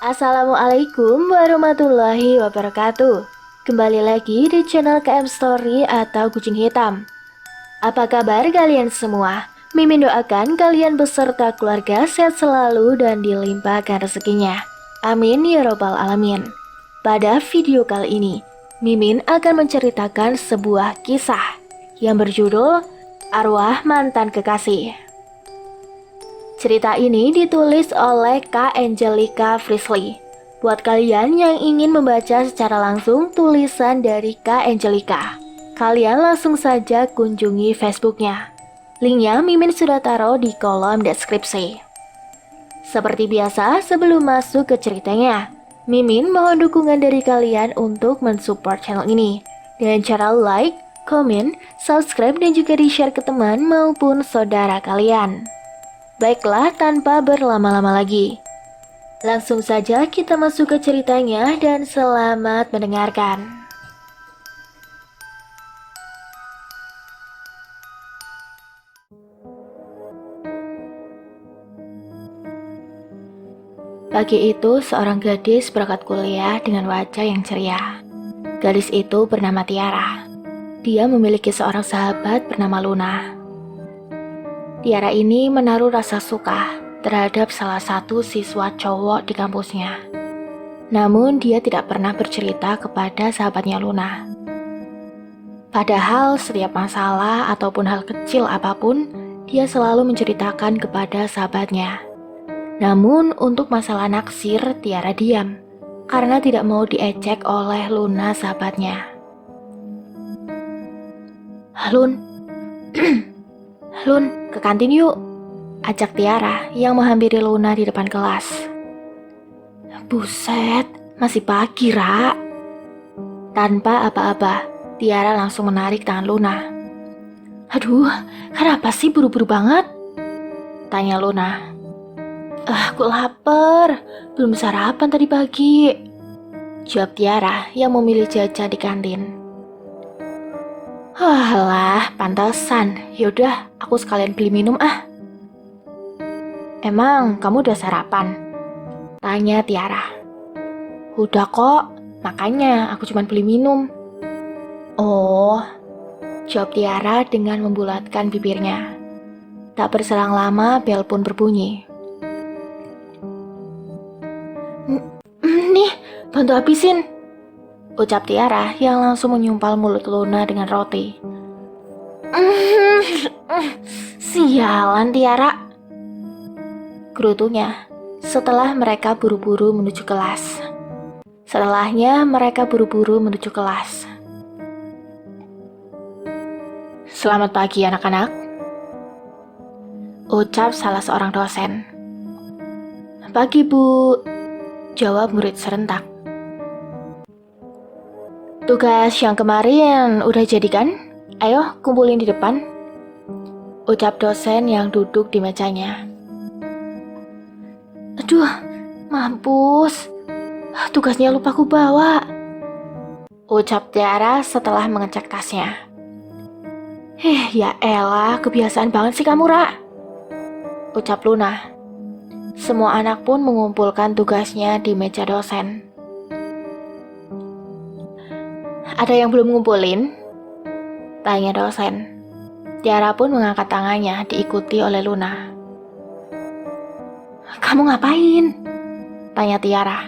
Assalamualaikum warahmatullahi wabarakatuh. Kembali lagi di channel KM Story atau Kucing Hitam. Apa kabar kalian semua? Mimin doakan kalian beserta keluarga sehat selalu dan dilimpahkan rezekinya. Amin ya robbal alamin. Pada video kali ini, Mimin akan menceritakan sebuah kisah yang berjudul Arwah Mantan Kekasih. Cerita ini ditulis oleh Kak Angelica Frisley. Buat kalian yang ingin membaca secara langsung tulisan dari Kak Angelica, kalian langsung saja kunjungi Facebooknya. Linknya Mimin sudah taruh di kolom deskripsi. Seperti biasa, sebelum masuk ke ceritanya, Mimin mohon dukungan dari kalian untuk mensupport channel ini dengan cara like, komen, subscribe, dan juga di-share ke teman maupun saudara kalian. Baiklah, tanpa berlama-lama lagi, langsung saja kita masuk ke ceritanya dan selamat mendengarkan. Pagi itu seorang gadis berangkat kuliah dengan wajah yang ceria. Gadis itu bernama Tiara. Dia memiliki seorang sahabat bernama Luna. Tiara ini menaruh rasa suka terhadap salah satu siswa cowok di kampusnya. Namun dia tidak pernah bercerita kepada sahabatnya Luna. Padahal setiap masalah ataupun hal kecil apapun, dia selalu menceritakan kepada sahabatnya. Namun untuk masalah naksir, Tiara diam karena tidak mau diejek oleh Luna sahabatnya. Lun, Lun, ke kantin yuk, ajak Tiara yang menghampiri Luna di depan kelas. Buset, masih pagi, Ra. Tanpa apa-apa, Tiara langsung menarik tangan Luna. Aduh, kenapa sih buru-buru banget? Tanya Luna. Aku lapar, belum sarapan tadi pagi, jawab Tiara yang memilih jajan di kantin. Alah, pantesan. Yaudah, aku sekalian beli minum ah. Emang kamu udah sarapan? Tanya Tiara. Udah kok, makanya aku cuma beli minum. Oh, jawab Tiara dengan membulatkan bibirnya. Tak berselang lama, bel pun berbunyi. Nih, bantu habisin, ucap Tiara yang langsung menyumpal mulut Luna dengan roti. Sialan Tiara, gerutunya setelah mereka buru-buru menuju kelas. Selamat pagi anak-anak, ucap salah seorang dosen. Pagi Bu, jawab murid serentak. Tugas yang kemarin udah jadi kan? Ayo kumpulin di depan, ucap dosen yang duduk di mejanya. Aduh, mampus, tugasnya lupa ku bawa, ucap Tiara setelah mengecek tasnya. Ya elah, kebiasaan banget sih kamu, Ra, ucap Luna. Semua anak pun mengumpulkan tugasnya di meja dosen. Ada yang belum ngumpulin? Tanya dosen. Tiara pun mengangkat tangannya diikuti oleh Luna. Kamu ngapain? Tanya Tiara.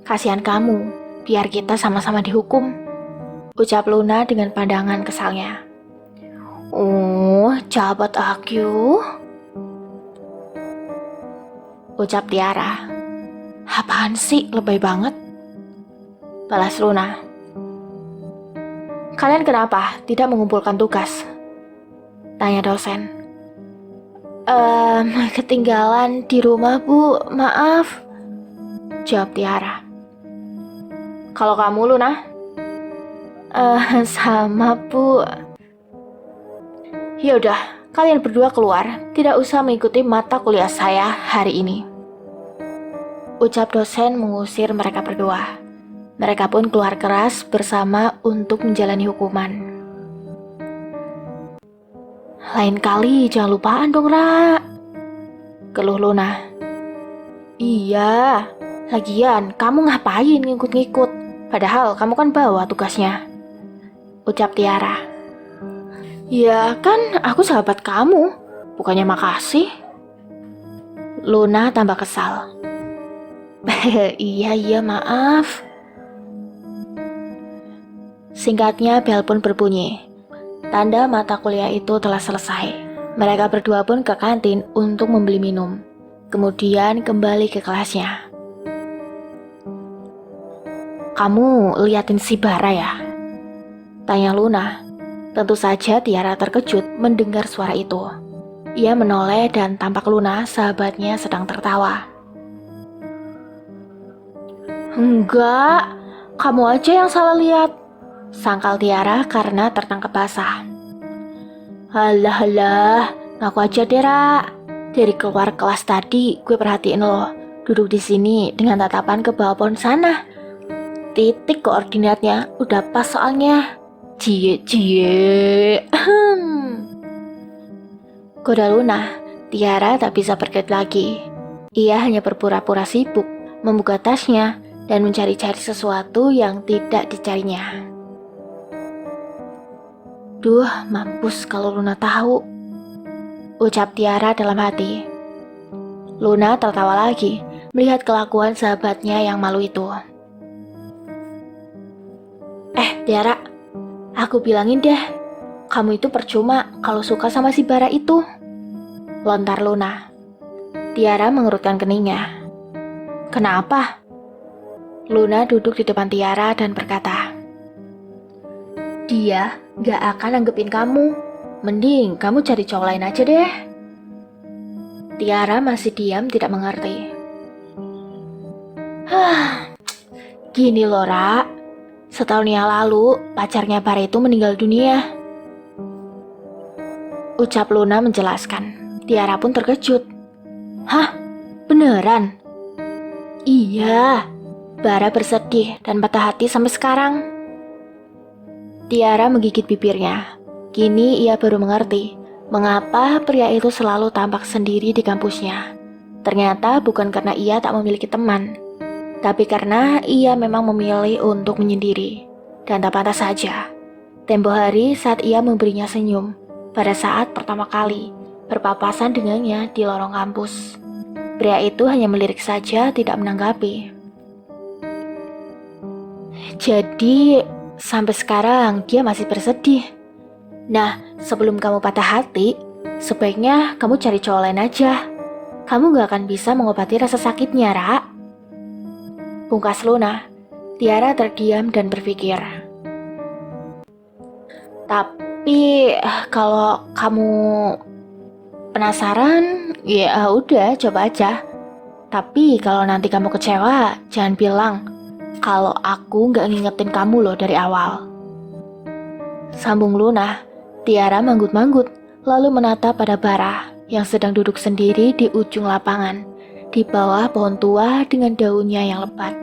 Kasihan kamu, biar kita sama-sama dihukum, ucap Luna dengan pandangan kesalnya. Jabat aku, ucap Tiara. Apaan sih, lebay banget, balas Luna. Kalian kenapa tidak mengumpulkan tugas? Tanya dosen. Ketinggalan di rumah Bu, maaf, jawab Tiara. Kalau kamu Luna? Sama Bu. Yaudah, kalian berdua keluar, tidak usah mengikuti mata kuliah saya hari ini, ucap dosen mengusir mereka berdua. Mereka pun keluar keras bersama untuk menjalani hukuman. Lain kali jangan lupaan dong, Ra, keluh Luna. Iya, lagian kamu ngapain ngikut-ngikut? Padahal kamu kan bawa tugasnya, ucap Tiara. Ya kan aku sahabat kamu, bukannya makasih. Luna tambah kesal. Iya maaf. Singkatnya bel pun berbunyi. Tanda mata kuliah itu telah selesai. Mereka berdua pun ke kantin untuk membeli minum. Kemudian kembali ke kelasnya. Kamu liatin si Bara ya? Tanya Luna. Tentu saja Tiara terkejut mendengar suara itu. Ia menoleh dan tampak Luna, sahabatnya, sedang tertawa. Enggak, kamu aja yang salah lihat, sangkal Tiara karena tertangkap basah. Halah, ngaku aja deh, Ra. Dari keluar kelas tadi, gue perhatiin lo duduk di sini dengan tatapan ke bawah pohon sana. Titik koordinatnya udah pas soalnya. Cie. Goda Luna, Tiara tak bisa berkelit lagi. Ia hanya berpura-pura sibuk, membuka tasnya, dan mencari-cari sesuatu yang tidak dicarinya. Duh, mampus kalau Luna tahu, ucap Tiara dalam hati. Luna tertawa lagi, melihat kelakuan sahabatnya yang malu itu. Tiara, aku bilangin deh, kamu itu percuma kalau suka sama si Bara itu, lontar Luna. Tiara mengerutkan keningnya. Kenapa? Luna duduk di depan Tiara dan berkata, dia gak akan nanggepin kamu. Mending kamu cari cowok lain aja deh. Tiara masih diam tidak mengerti. Gini loh, Ra. Setahun yang lalu, pacarnya Bara itu meninggal dunia. Ucap Luna menjelaskan. Tiara pun terkejut. Hah? Beneran? Iya. Bara bersedih dan patah hati sampai sekarang. Tiara menggigit bibirnya. Kini ia baru mengerti mengapa pria itu selalu tampak sendiri di kampusnya. Ternyata bukan karena ia tak memiliki teman, tapi karena ia memang memilih untuk menyendiri. Dan tak pantas saja. Tempo hari saat ia memberinya senyum, pada saat pertama kali berpapasan dengannya di lorong kampus, pria itu hanya melirik saja, tidak menanggapi. Jadi, sampai sekarang dia masih bersedih. Nah, sebelum kamu patah hati, sebaiknya kamu cari cowok lain aja. Kamu gak akan bisa mengobati rasa sakitnya, Ra. Pungkas Luna. Tiara terdiam dan berpikir. Tapi kalau kamu penasaran, ya udah coba aja. Tapi kalau nanti kamu kecewa, jangan bilang kalau aku gak ngingetin kamu loh dari awal. Sambung Luna. Tiara manggut-manggut, lalu menatap pada Bara yang sedang duduk sendiri di ujung lapangan, di bawah pohon tua dengan daunnya yang lebat.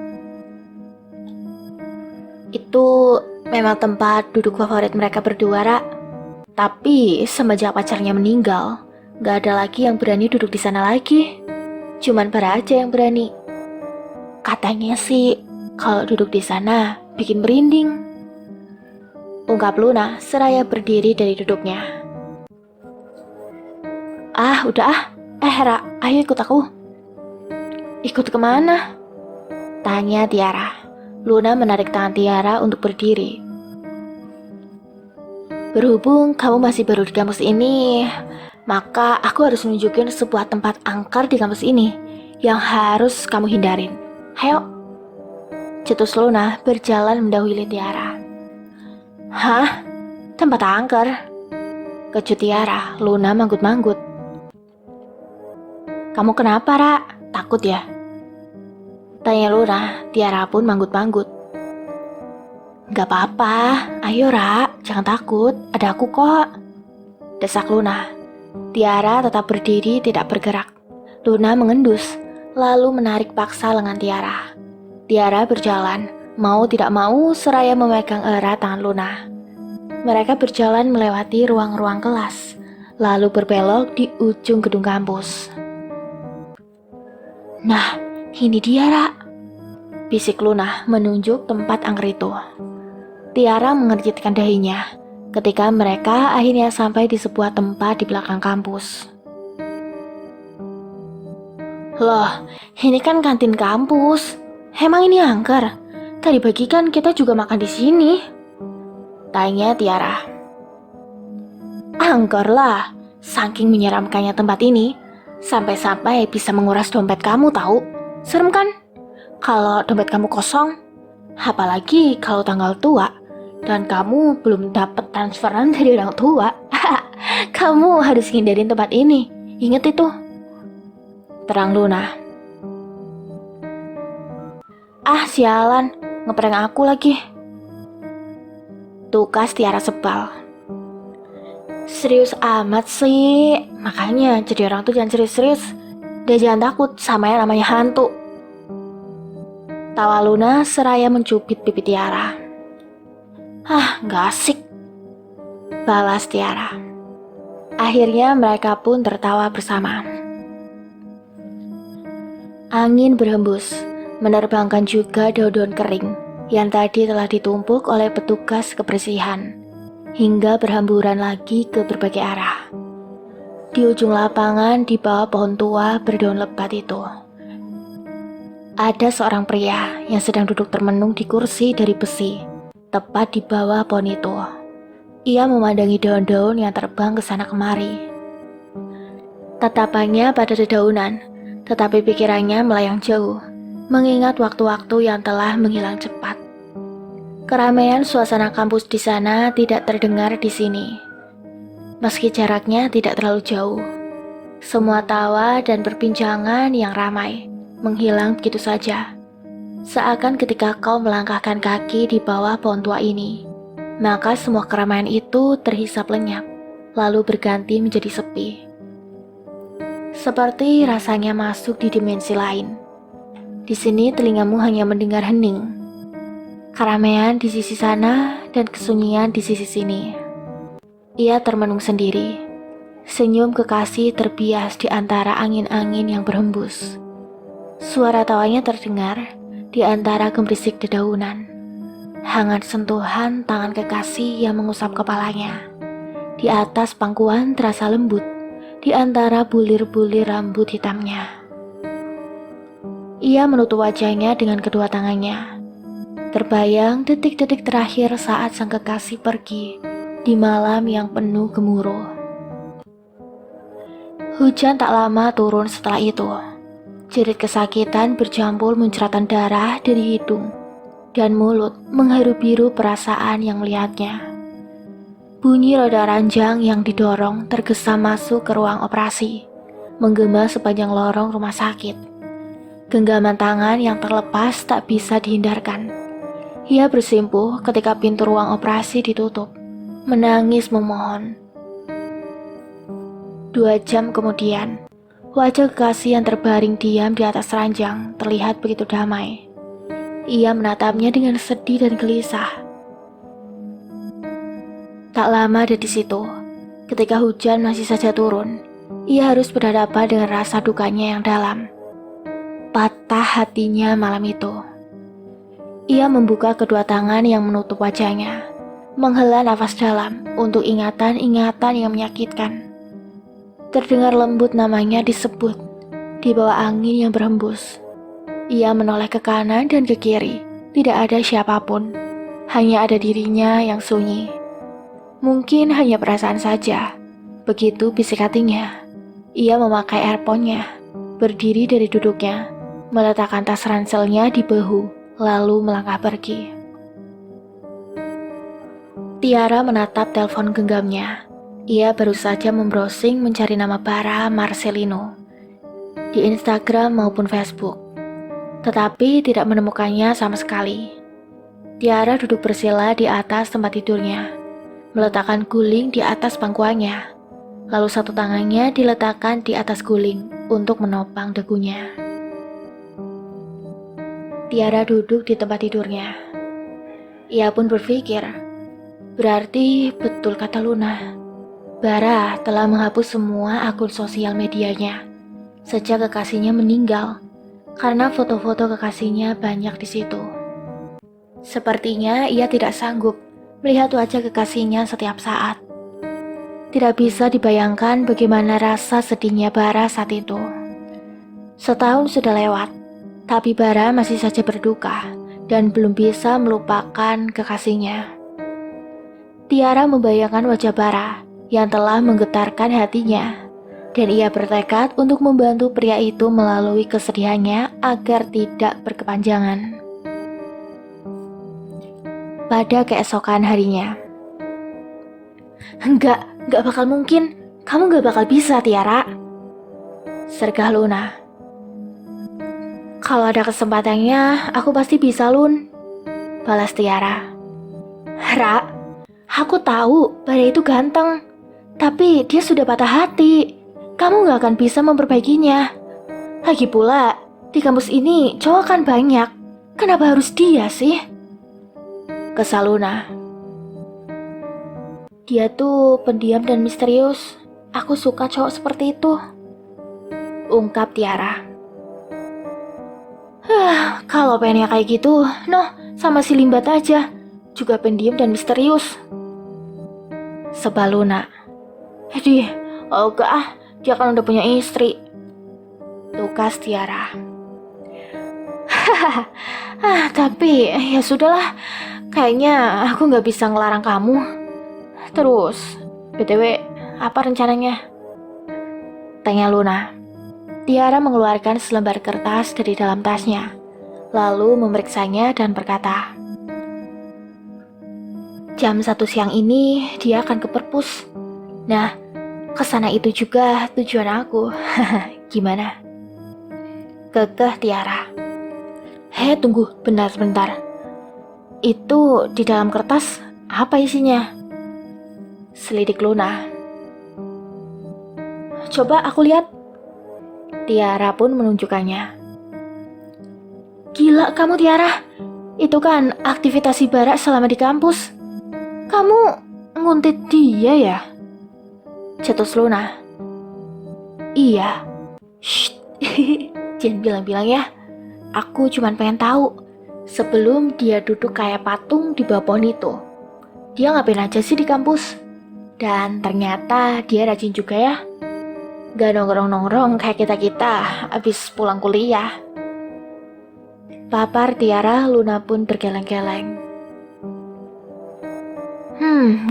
Itu memang tempat duduk favorit mereka berdua, Ra. Tapi semenjak pacarnya meninggal, gak ada lagi yang berani duduk di sana lagi. Cuman Bara aja yang berani. Katanya sih, kalau duduk di sana bikin merinding, ungkap Luna seraya berdiri dari duduknya. Udah. Ra, ayo ikut aku. Ikut kemana? Tanya Tiara. Luna menarik tangan Tiara untuk berdiri. Berhubung kamu masih baru di kampus ini, maka aku harus nunjukin sebuah tempat angker di kampus ini yang harus kamu hindarin. Hayo, cetus Luna berjalan mendahului Tiara. Hah? Tempat angker? Kecut Tiara. Luna manggut-manggut. Kamu kenapa, Ra? Takut ya? Tanya Luna. Tiara pun manggut-manggut. Gak apa-apa, ayo Ra, jangan takut, ada aku kok, desak Luna. Tiara tetap berdiri tidak bergerak. Luna mengendus, lalu menarik paksa lengan Tiara. Tiara berjalan, mau tidak mau seraya memegang erat tangan Luna. Mereka berjalan melewati ruang-ruang kelas, lalu berbelok di ujung gedung kampus. Nah, Ini dia, Ra, bisik Luna menunjuk tempat angker itu. Tiara mengerjitkan dahinya ketika mereka akhirnya sampai di sebuah tempat di belakang kampus. Loh, ini kan kantin kampus. Emang ini angker? Tadi pagi kan kita juga makan di sini, tanya Tiara. Angker lah, saking menyeramkannya tempat ini, sampai-sampai bisa menguras dompet kamu tahu. Serem kan? Kalau dompet kamu kosong, apalagi kalau tanggal tua dan kamu belum dapat transferan dari orang tua. Kamu harus hindarin tempat ini. Ingat itu. Terang Luna. Ah sialan, ngeprank aku lagi. Tukas Tiara sebal. Serius amat sih, makanya jadi orang tuh jangan serius-serius. Dan jangan takut sama yang namanya hantu. Tawa Luna seraya mencubit pipi Tiara. Ah, gak asik, balas Tiara. Akhirnya mereka pun tertawa bersama. Angin berhembus, menerbangkan juga daun-daun kering yang tadi telah ditumpuk oleh petugas kebersihan, hingga berhamburan lagi ke berbagai arah. Di ujung lapangan di bawah pohon tua berdaun lebat itu, ada seorang pria yang sedang duduk termenung di kursi dari besi, tepat di bawah pohon itu. Ia memandangi daun-daun yang terbang ke sana kemari. Tatapannya pada dedaunan, tetapi pikirannya melayang jauh, mengingat waktu-waktu yang telah menghilang cepat. Keramaian suasana kampus di sana tidak terdengar di sini. Meski jaraknya tidak terlalu jauh, semua tawa dan perbincangan yang ramai menghilang begitu saja. Seakan ketika kau melangkahkan kaki di bawah pohon tua ini, maka semua keramaian itu terhisap lenyap, lalu berganti menjadi sepi. Seperti rasanya masuk di dimensi lain. Di sini telingamu hanya mendengar hening. Keramaian di sisi sana dan kesunyian di sisi sini. Ia termenung sendiri. Senyum kekasih terbias di antara angin-angin yang berhembus. Suara tawanya terdengar di antara gemerisik dedaunan. Hangat sentuhan tangan kekasih yang mengusap kepalanya. Di atas pangkuan terasa lembut di antara bulir-bulir rambut hitamnya. Ia menutup wajahnya dengan kedua tangannya. Terbayang detik-detik terakhir saat sang kekasih pergi di malam yang penuh gemuruh. Hujan tak lama turun setelah itu. Jerit kesakitan bercampur muncratan darah dari hidung dan mulut mengharu-biru perasaan yang melihatnya. Bunyi roda ranjang yang didorong tergesa masuk ke ruang operasi, menggema sepanjang lorong rumah sakit. Genggaman tangan yang terlepas tak bisa dihindarkan. Ia bersimpuh ketika pintu ruang operasi ditutup, menangis memohon. 2 jam kemudian, wajah kekasih yang terbaring diam di atas ranjang terlihat begitu damai. Ia menatapnya dengan sedih dan gelisah. Tak lama dari situ, ketika hujan masih saja turun, ia harus berhadapan dengan rasa dukanya yang dalam. Patah hatinya malam itu. Ia membuka kedua tangan yang menutup wajahnya, menghela nafas dalam untuk ingatan-ingatan yang menyakitkan. Terdengar lembut namanya disebut di bawah angin yang berhembus. Ia menoleh ke kanan dan ke kiri, tidak ada siapapun, hanya ada dirinya yang sunyi. Mungkin hanya perasaan saja, begitu bisik hatinya. Ia memakai earphone-nya, berdiri dari duduknya, meletakkan tas ranselnya di bahu, lalu melangkah pergi. Tiara menatap telepon genggamnya. Ia baru saja membrowsing mencari nama Bara Marcelino di Instagram maupun Facebook, tetapi tidak menemukannya sama sekali. Tiara duduk bersila di atas tempat tidurnya, meletakkan guling di atas pangkuannya, lalu satu tangannya diletakkan di atas guling untuk menopang dagunya. Tiara duduk di tempat tidurnya. Ia pun berpikir, berarti betul kata Luna. Bara telah menghapus semua akun sosial medianya sejak kekasihnya meninggal. karena foto-foto kekasihnya banyak di situ. Sepertinya ia tidak sanggup melihat wajah kekasihnya setiap saat. Tidak bisa dibayangkan bagaimana rasa sedihnya Bara saat itu. Setahun sudah lewat, tapi Bara masih saja berduka dan belum bisa melupakan kekasihnya. Tiara membayangkan wajah Bara yang telah menggetarkan hatinya, dan ia bertekad untuk membantu pria itu melalui kesedihannya agar tidak berkepanjangan. Pada keesokan harinya, Enggak bakal mungkin. Kamu gak bakal bisa, Tiara. Sergah Luna. Kalau ada kesempatannya, aku pasti bisa, Lun. Balas Tiara. Ra, aku tahu Bara itu ganteng, tapi dia sudah patah hati. Kamu gak akan bisa memperbaikinya. Lagi pula, di kampus ini cowok kan banyak. Kenapa harus dia sih? Kesal Luna. Dia tuh pendiam dan misterius. Aku suka cowok seperti itu, ungkap Tiara. Kalau pengennya kayak gitu, sama si Limbat aja, juga pendiam dan misterius, sebal Luna. Enggak, dia kan udah punya istri, tukas Tiara. Tapi ya sudahlah, kayaknya aku gak bisa ngelarang kamu. Terus, BTW, apa rencananya? Tanya Luna. Tiara mengeluarkan selembar kertas dari dalam tasnya, lalu memeriksanya dan berkata, jam 1 siang ini dia akan ke perpus. Nah, kesana itu juga tujuan aku. Gimana? Kekeh Tiara. Tunggu, bentar. Itu di dalam kertas, apa isinya? Selidik Luna. Coba aku lihat. Tiara pun menunjukkannya. Gila kamu Tiara, itu kan aktivitas si Bara selama di kampus. Kamu nguntit dia ya? Cetus Luna. Iya. Shh. Jangan bilang-bilang ya. Aku cuma pengen tahu. Sebelum dia duduk kayak patung di bawah pohon itu, dia ngapain aja sih di kampus? Dan ternyata dia rajin juga ya. Gak nongkrong-nongkrong kayak kita-kita abis pulang kuliah. Papar Tiara, Luna pun bergeleng-geleng.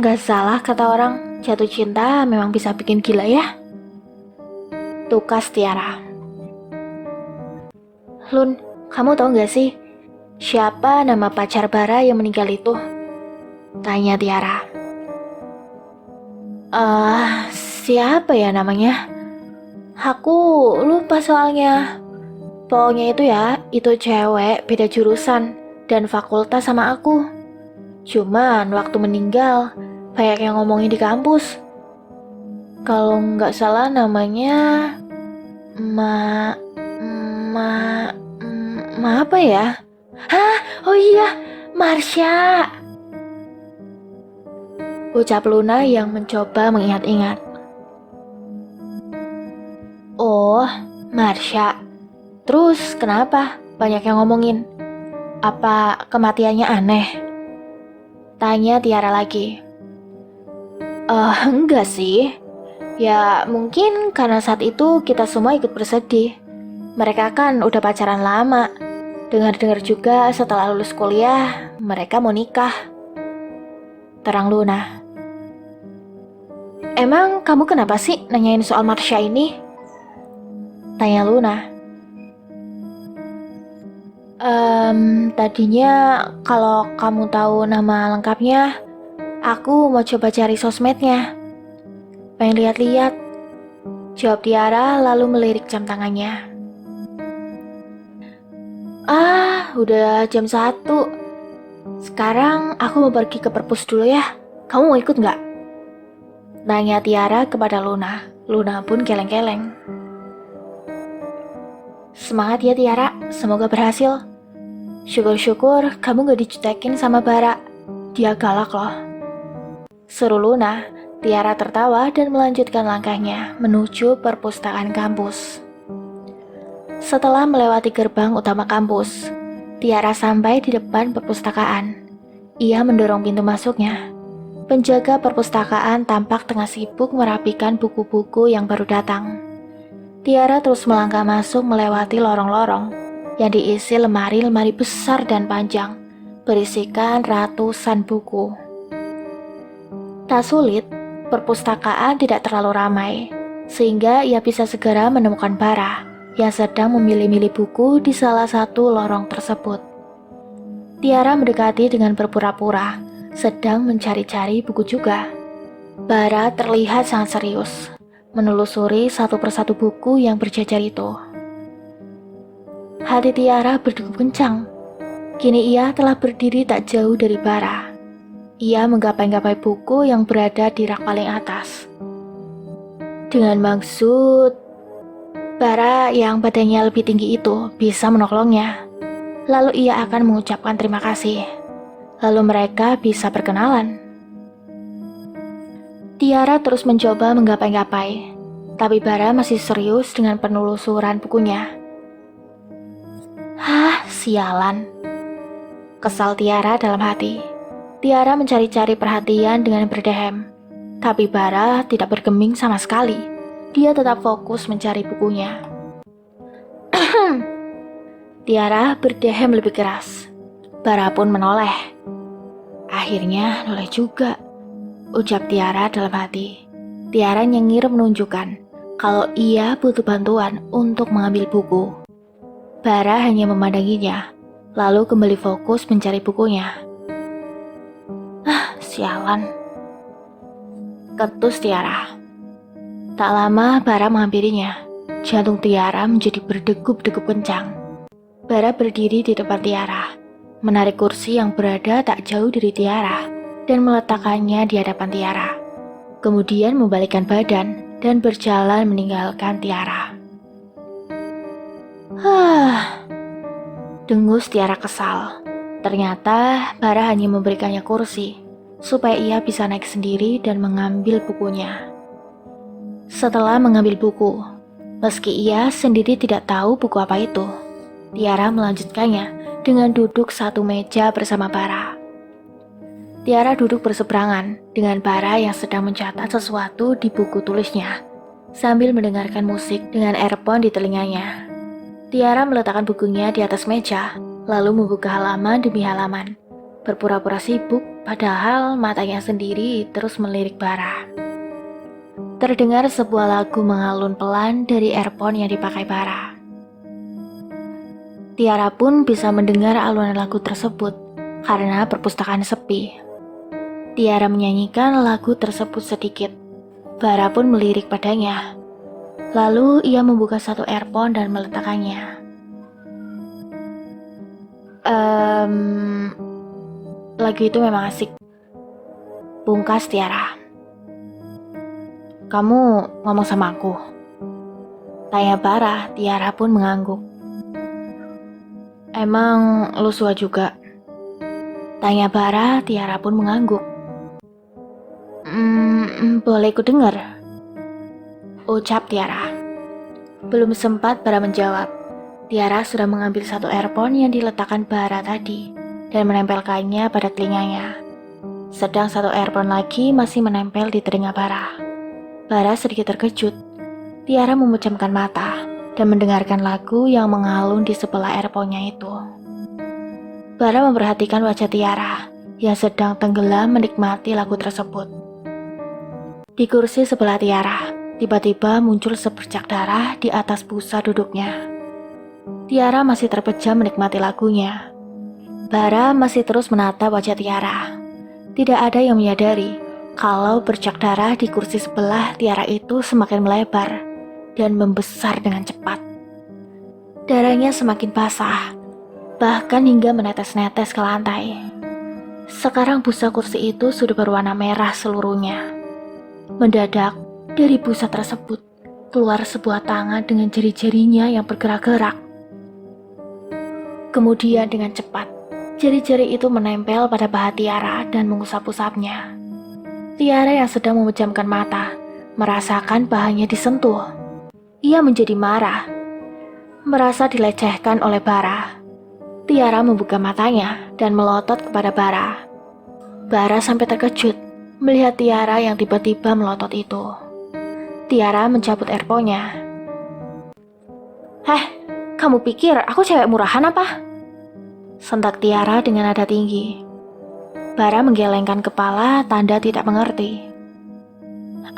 Gak salah kata orang, jatuh cinta memang bisa bikin gila ya, tukas Tiara. Lun, kamu tahu gak sih siapa nama pacar Bara yang meninggal itu? Tanya Tiara. Siapa ya namanya? Aku lupa soalnya. Pokoknya itu cewek beda jurusan dan fakultas sama aku. Cuman waktu meninggal banyak yang ngomongin di kampus. Kalau nggak salah namanya apa ya? Oh iya, Marsha. Ucap Luna yang mencoba mengingat-ingat. Oh, Marsha. Terus kenapa? Banyak yang ngomongin. Apa kematiannya aneh? Tanya Tiara lagi. Enggak sih. Ya mungkin karena saat itu kita semua ikut bersedih. Mereka kan udah pacaran lama. Dengar-dengar juga setelah lulus kuliah, mereka mau nikah. Terang Luna. Emang kamu kenapa sih nanyain soal Marsha ini? Tanya Luna. Tadinya kalau kamu tahu nama lengkapnya, aku mau coba cari sosmednya. Pengen lihat-lihat. Jawab Tiara lalu melirik jam tangannya. Udah jam 1. Sekarang aku mau pergi ke perpus dulu ya. Kamu mau ikut nggak? Tanya Tiara kepada Luna. Luna pun geleng-geleng. Semangat ya Tiara, semoga berhasil. Syukur-syukur kamu gak dicutekin sama Bara. Dia galak loh. Seru Luna. Tiara tertawa dan melanjutkan langkahnya menuju perpustakaan kampus. Setelah melewati gerbang utama kampus, Tiara sampai di depan perpustakaan. Ia mendorong pintu masuknya. Penjaga perpustakaan tampak tengah sibuk merapikan buku-buku yang baru datang. Tiara terus melangkah masuk melewati lorong-lorong yang diisi lemari-lemari besar dan panjang, berisikan ratusan buku. Tak sulit, perpustakaan tidak terlalu ramai, sehingga ia bisa segera menemukan Bara yang sedang memilih-milih buku di salah satu lorong tersebut. Tiara mendekati dengan berpura-pura, sedang mencari-cari buku juga. Bara terlihat sangat serius, menelusuri satu persatu buku yang berjajar itu. Hati Tiara berdegup kencang. Kini ia telah berdiri tak jauh dari Bara. Ia menggapai-gapai buku yang berada di rak paling atas. Dengan maksud, Bara yang badannya lebih tinggi itu bisa menolongnya. Lalu ia akan mengucapkan terima kasih. Lalu mereka bisa berkenalan. Tiara terus mencoba menggapai-gapai, tapi Bara masih serius dengan penelusuran bukunya. Hah, sialan. Kesal Tiara dalam hati. Tiara mencari-cari perhatian dengan berdehem, tapi Bara tidak bergeming sama sekali. Dia tetap fokus mencari bukunya. Tiara berdehem lebih keras. Bara pun menoleh. Akhirnya noleh juga, ucap Tiara dalam hati. Tiara nyengir menunjukkan kalau ia butuh bantuan untuk mengambil buku. Bara hanya memandanginya, lalu kembali fokus mencari bukunya. Sialan. Ketus Tiara. Tak lama Bara menghampirinya. Jantung Tiara menjadi berdegup-degup kencang. Bara berdiri di depan Tiara, menarik kursi yang berada tak jauh dari Tiara, dan meletakkannya di hadapan Tiara. Kemudian membalikkan badan dan berjalan meninggalkan Tiara. Dengus Tiara kesal. Ternyata Bara hanya memberikannya kursi supaya ia bisa naik sendiri dan mengambil bukunya. Setelah mengambil buku, meski ia sendiri tidak tahu buku apa itu, Tiara melanjutkannya dengan duduk satu meja bersama Bara. Tiara duduk berseberangan dengan Bara yang sedang mencatat sesuatu di buku tulisnya, sambil mendengarkan musik dengan earphone di telinganya. Tiara meletakkan bukunya di atas meja, lalu membuka halaman demi halaman, berpura-pura sibuk, padahal matanya sendiri terus melirik Bara. Terdengar sebuah lagu mengalun pelan dari earphone yang dipakai Bara. Tiara pun bisa mendengar alunan lagu tersebut karena perpustakaan sepi. Tiara menyanyikan lagu tersebut sedikit. Bara pun melirik padanya. Lalu ia membuka satu earphone dan meletakkannya. Lagu itu memang asik. Pungkas Tiara. Kamu ngomong sama aku? Tanya Bara. Tiara pun mengangguk. Emang lu suka juga? Tanya Bara. Tiara pun mengangguk. Boleh ku dengar? Ucap Tiara. Belum sempat Bara menjawab, Tiara sudah mengambil satu earphone yang diletakkan Bara tadi dan menempelkannya pada telinganya. Sedang satu earphone lagi masih menempel di telinga Bara. Bara sedikit terkejut. Tiara memejamkan mata dan mendengarkan lagu yang mengalun di sebelah earphone-nya itu. Bara memperhatikan wajah Tiara yang sedang tenggelam menikmati lagu tersebut. Di kursi sebelah Tiara, tiba-tiba muncul sebercak darah di atas busa duduknya. Tiara masih terpejam menikmati lagunya. Bara masih terus menatap wajah Tiara. Tidak ada yang menyadari kalau bercak darah di kursi sebelah Tiara itu semakin melebar dan membesar dengan cepat. Darahnya semakin basah, bahkan hingga menetes-netes ke lantai. Sekarang busa kursi itu sudah berwarna merah seluruhnya. Mendadak, dari busa tersebut keluar sebuah tangan dengan jari-jarinya yang bergerak-gerak. Kemudian dengan cepat, jari-jari itu menempel pada paha Tiara dan mengusap-usapnya. Tiara yang sedang memejamkan mata, merasakan pahanya disentuh. Ia menjadi marah. Merasa dilecehkan oleh Bara, Tiara membuka matanya dan melotot kepada Bara. Bara sampai terkejut melihat Tiara yang tiba-tiba melotot itu. Tiara mencabut earphone-nya. "Heh, kamu pikir aku cewek murahan apa?" sentak Tiara dengan nada tinggi. Bara menggelengkan kepala tanda tidak mengerti.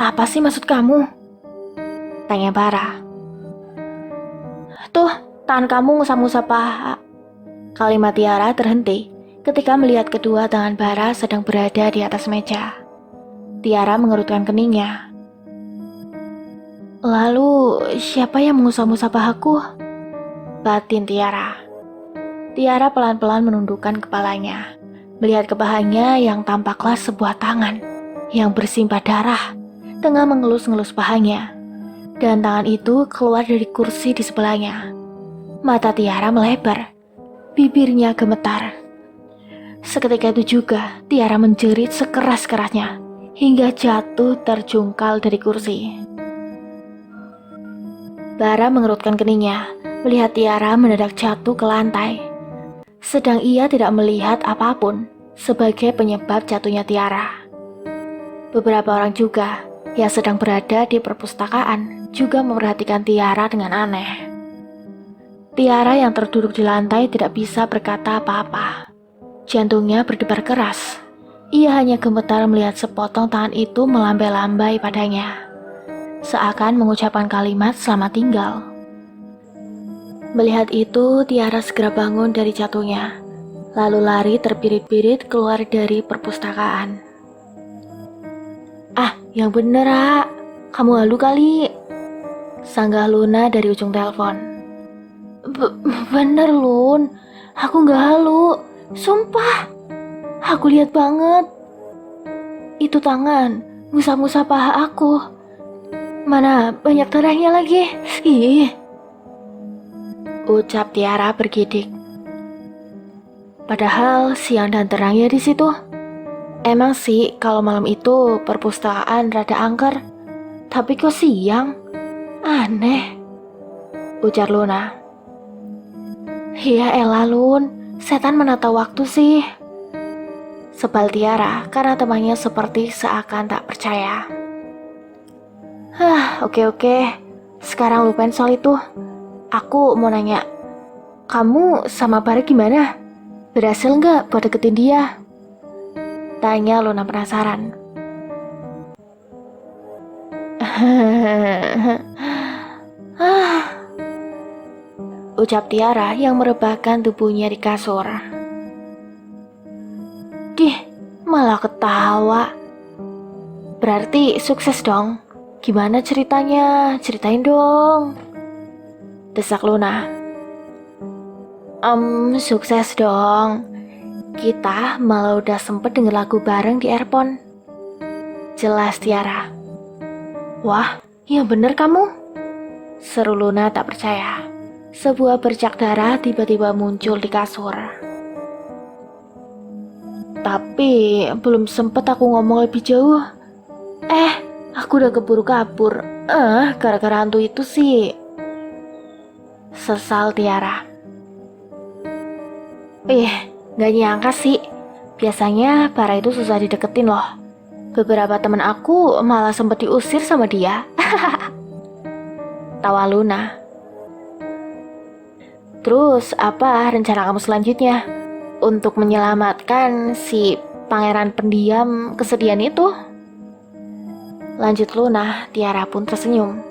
"Apa sih maksud kamu?" tanya Bara. "Tuh, tangan kamu ngusap-ngusap paha." Kalimat Tiara terhenti ketika melihat kedua tangan Bara sedang berada di atas meja. Tiara mengerutkan keningnya. "Lalu, siapa yang mengusap-ngusap pahaku?" batin Tiara. Tiara pelan-pelan menundukkan kepalanya, melihat ke pahanya yang tampaklah sebuah tangan yang bersimbah darah tengah mengelus-ngelus pahanya. Dan tangan itu keluar dari kursi di sebelahnya. Mata Tiara melebar, bibirnya gemetar. Seketika itu juga Tiara menjerit sekeras-kerasnya hingga jatuh terjungkal dari kursi. Bara mengerutkan keningnya melihat Tiara mendadak jatuh ke lantai. Sedang ia tidak melihat apapun sebagai penyebab jatuhnya Tiara. Beberapa orang juga yang sedang berada di perpustakaan juga memperhatikan Tiara dengan aneh. Tiara yang terduduk di lantai tidak bisa berkata apa-apa. Jantungnya berdebar keras. Ia hanya gemetar melihat sepotong tangan itu melambai-lambai padanya, seakan mengucapkan kalimat selamat tinggal. Melihat itu, Tiara segera bangun dari jatuhnya, lalu lari terpirit-pirit keluar dari perpustakaan. "Ah, yang bener, ah. Kamu halu kali," sanggah Luna dari ujung telepon. Bener, Lun. Aku gak halu. Sumpah. Aku lihat banget. Itu tangan, ngusap-ngusap paha aku. Mana banyak darahnya lagi. Ih. Ucap Tiara bergidik. Padahal siang dan terang ya di situ. Emang sih kalau malam itu perpustakaan rada angker. Tapi kok siang? Aneh. Ujar Luna. "Ya elah Lun, setan menata waktu sih." Sebal Tiara karena temannya seperti seakan tak percaya. Oke. Sekarang lupain soal itu. Aku mau nanya, kamu sama Bara gimana? Berhasil nggak buat deketin dia? Tanya Luna penasaran. Ucap Tiara yang merebahkan tubuhnya di kasur. Dih, malah ketawa. Berarti sukses dong. Gimana ceritanya? Ceritain dong. Desak Luna. Sukses dong. Kita malah udah sempet denger lagu bareng di earphone. Jelas Tiara. Wah, ya bener kamu. Seru Luna tak percaya. Sebuah bercak darah tiba-tiba muncul di kasur. Tapi belum sempet aku ngomong lebih jauh. Aku udah keburu kabur. Gara-gara hantu itu sih. Sesal Tiara. Gak nyangka sih. Biasanya Bara itu susah dideketin loh. Beberapa temen aku malah sempet diusir sama dia. Tawa Luna. Terus apa rencana kamu selanjutnya? Untuk menyelamatkan si pangeran pendiam kesedihan itu? Lanjut Luna, Tiara pun tersenyum.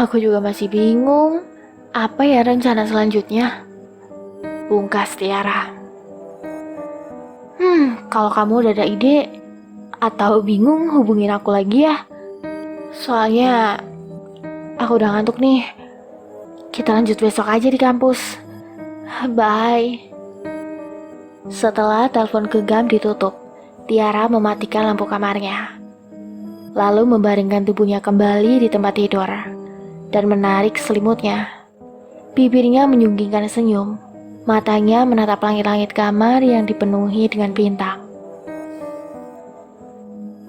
Aku juga masih bingung. Apa ya rencana selanjutnya? Pungkas Tiara. Kalau kamu udah ada ide atau bingung hubungin aku lagi ya. Soalnya aku udah ngantuk nih. Kita lanjut besok aja di kampus. Bye. Setelah telepon genggam ditutup, Tiara mematikan lampu kamarnya. Lalu membaringkan tubuhnya kembali di tempat tidur dan menarik selimutnya. Bibirnya menyunggingkan senyum. Matanya menatap langit-langit kamar yang dipenuhi dengan bintang.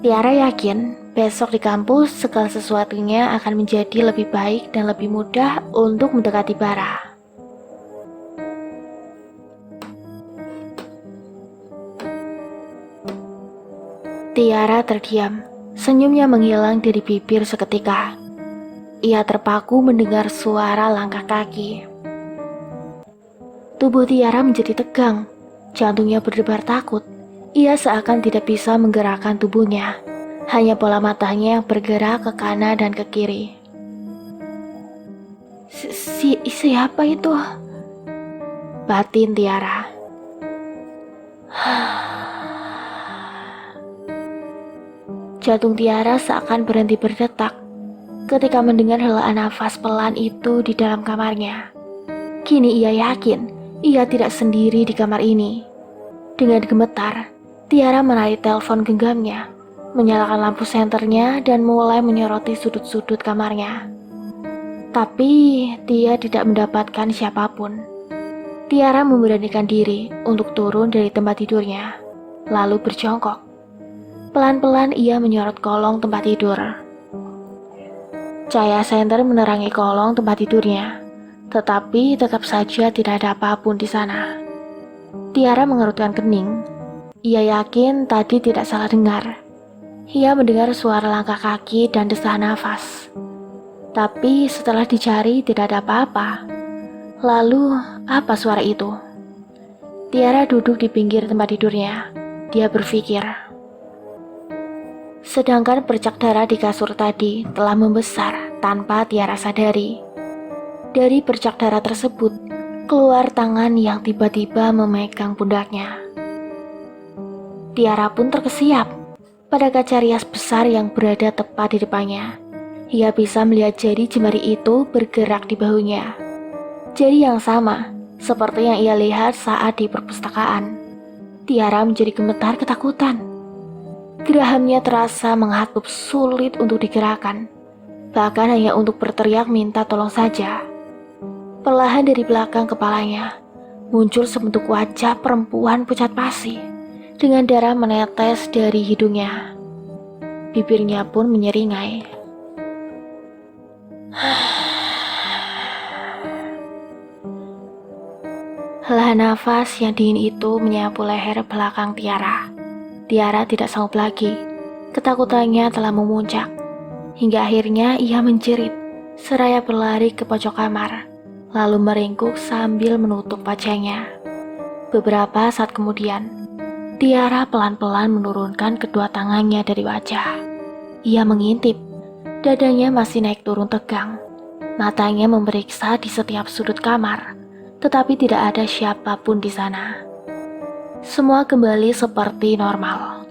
Tiara yakin besok di kampus segala sesuatunya akan menjadi lebih baik dan lebih mudah untuk mendekati Bara. Tiara terdiam, senyumnya menghilang dari bibir seketika. Ia terpaku mendengar suara langkah kaki. Tubuh Tiara menjadi tegang, jantungnya berdebar takut. Ia seakan tidak bisa menggerakkan tubuhnya, hanya bola matanya yang bergerak ke kanan dan ke kiri. Siapa itu? Batin Tiara. Jantung Tiara seakan berhenti berdetak ketika mendengar helaan nafas pelan itu di dalam kamarnya. Kini ia yakin ia tidak sendiri di kamar ini. Dengan gemetar, Tiara menarik telepon genggamnya, menyalakan lampu senternya dan mulai menyoroti sudut-sudut kamarnya. Tapi dia tidak mendapatkan siapapun. Tiara memberanikan diri untuk turun dari tempat tidurnya, lalu berjongkok. Pelan-pelan ia menyorot kolong tempat tidur. Cahaya senter menerangi kolong tempat tidurnya, tetapi tetap saja tidak ada apapun di sana. Tiara mengerutkan kening. Ia yakin tadi tidak salah dengar. Ia mendengar suara langkah kaki dan desah nafas. Tapi setelah dicari tidak ada apa-apa. Lalu, apa suara itu? Tiara duduk di pinggir tempat tidurnya. Dia berpikir. Sedangkan bercak darah di kasur tadi telah membesar tanpa Tiara sadari. Dari bercak darah tersebut, keluar tangan yang tiba-tiba memegang pundaknya. Tiara pun terkesiap pada kaca rias besar yang berada tepat di depannya. Ia bisa melihat jari jemari itu bergerak di bahunya. Jari yang sama seperti yang ia lihat saat di perpustakaan. Tiara menjadi gemetar ketakutan. Gerahamnya terasa menghatup, sulit untuk digerakkan. Bahkan hanya untuk berteriak minta tolong saja. Perlahan dari belakang kepalanya, muncul sebentuk wajah perempuan pucat pasi, dengan darah menetes dari hidungnya. Bibirnya pun menyeringai. Helaan nafas yang dingin itu menyapu leher belakang Tiara. Tiara tidak sanggup lagi. Ketakutannya telah memuncak. Hingga akhirnya ia menjerit, seraya berlari ke pojok kamar, lalu meringkuk sambil menutup wajahnya. Beberapa saat kemudian, Tiara pelan-pelan menurunkan kedua tangannya dari wajah. Ia mengintip, dadanya masih naik turun tegang. Matanya memeriksa di setiap sudut kamar, tetapi tidak ada siapapun di sana. Semua kembali seperti normal.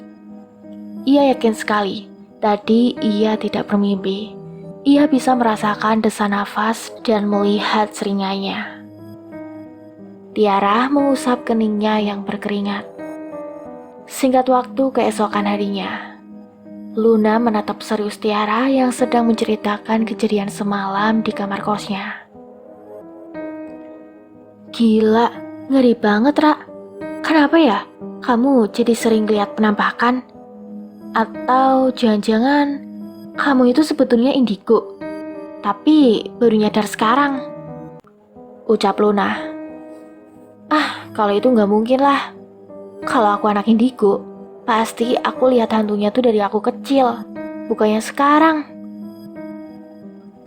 Ia yakin sekali, tadi ia tidak bermimpi. Ia bisa merasakan desah nafas dan melihat seringainya. Tiara mengusap keningnya yang berkeringat. Singkat waktu keesokan harinya, Luna menatap serius Tiara yang sedang menceritakan kejadian semalam di kamar kosnya. Gila, ngeri banget, Ra. Kenapa ya? Kamu jadi sering lihat penampakan? Atau jangan-jangan kamu itu sebetulnya indigo, tapi baru nyadar sekarang? Ucap Luna. Kalau itu nggak mungkin lah. Kalau aku anak indigo, pasti aku lihat hantunya tuh dari aku kecil, bukannya sekarang.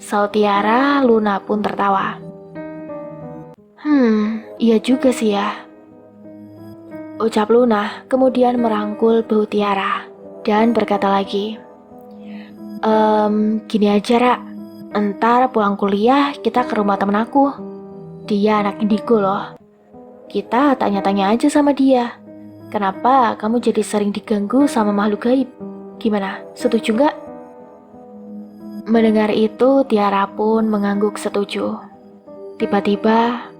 Saut Tiara, Luna pun tertawa. Iya juga sih ya. Ucap Luna, kemudian merangkul bahu Tiara dan berkata lagi, gini aja, Ra. Entar pulang kuliah kita ke rumah temen aku. Dia anak indigo loh. Kita tanya-tanya aja sama dia. Kenapa kamu jadi sering diganggu sama makhluk gaib? Gimana, setuju nggak? Mendengar itu, Tiara pun mengangguk setuju. Tiba-tiba,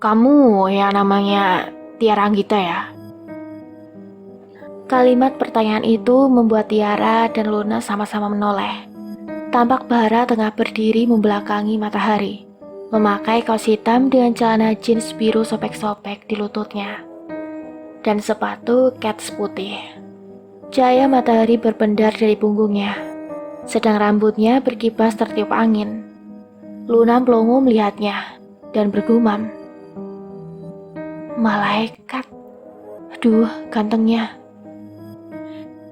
kamu yang namanya Tiara Anggita ya? Kalimat pertanyaan itu membuat Tiara dan Luna sama-sama menoleh. Tampak Bara tengah berdiri membelakangi matahari, memakai kaos hitam dengan celana jeans biru sobek-sobek di lututnya, dan sepatu kets putih. Cahaya matahari berpendar dari punggungnya, sedang rambutnya berkipas tertiup angin. Luna melongo melihatnya dan bergumam, "Malaikat, aduh gantengnya."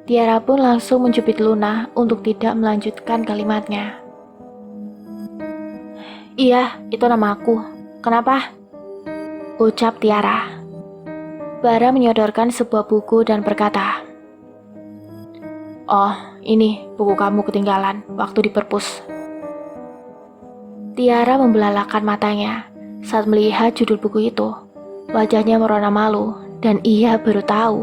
Tiara pun langsung mencubit Luna untuk tidak melanjutkan kalimatnya. "Iya, itu nama aku. Kenapa?" ucap Tiara. Bara menyodorkan sebuah buku dan berkata, "Oh, ini buku kamu ketinggalan waktu di perpus." Tiara membelalakan matanya saat melihat judul buku itu. Wajahnya merona malu dan ia baru tahu.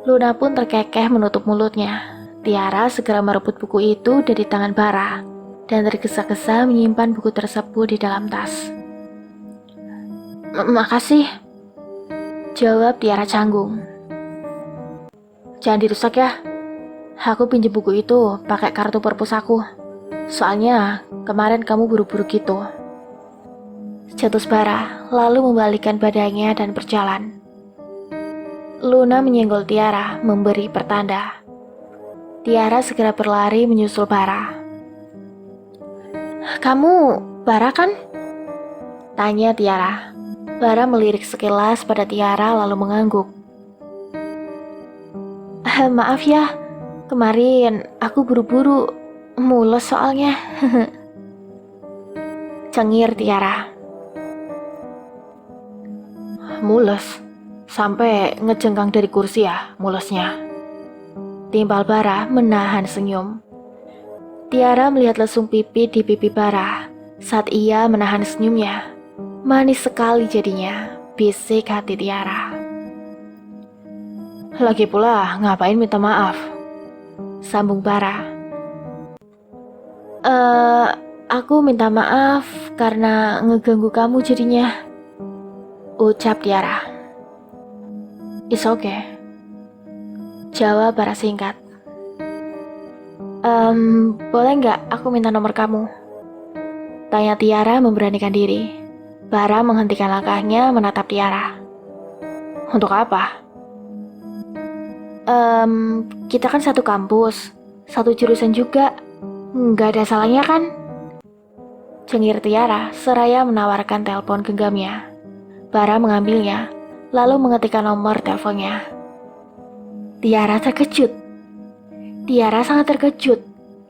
Luna pun terkekeh menutup mulutnya. Tiara segera merebut buku itu dari tangan Bara dan tergesa-gesa menyimpan buku tersebut di dalam tas. "Makasih," jawab Tiara canggung. "Jangan dirusak ya. Aku pinjam buku itu pakai kartu perpus aku. Soalnya kemarin kamu buru-buru gitu," cetus Bara, lalu membalikkan badannya dan berjalan. Luna menyenggol Tiara, memberi pertanda. Tiara segera berlari menyusul Bara. "Kamu Bara kan?" tanya Tiara. Bara melirik sekilas pada Tiara lalu mengangguk. "Maaf ya, kemarin aku buru-buru, mules soalnya," cengir Tiara. "Mules? Sampai ngejengkang dari kursi ya mulesnya?" timpal Bara menahan senyum. Tiara melihat lesung pipi di pipi Bara saat ia menahan senyumnya. Manis sekali jadinya, bisik hati Tiara. "Lagi pula ngapain minta maaf?" sambung Bara. Aku minta maaf karena ngeganggu kamu jadinya," ucap Tiara. "It's okay," jawab Bara singkat. Boleh nggak aku minta nomor kamu?" tanya Tiara memberanikan diri. Bara menghentikan langkahnya menatap Tiara. "Untuk apa?" Kita kan satu kampus, satu jurusan juga. Nggak ada salahnya kan?" cengir Tiara seraya menawarkan telepon genggamnya. Bara mengambilnya, lalu mengetikkan nomor teleponnya. Tiara terkejut. Tiara sangat terkejut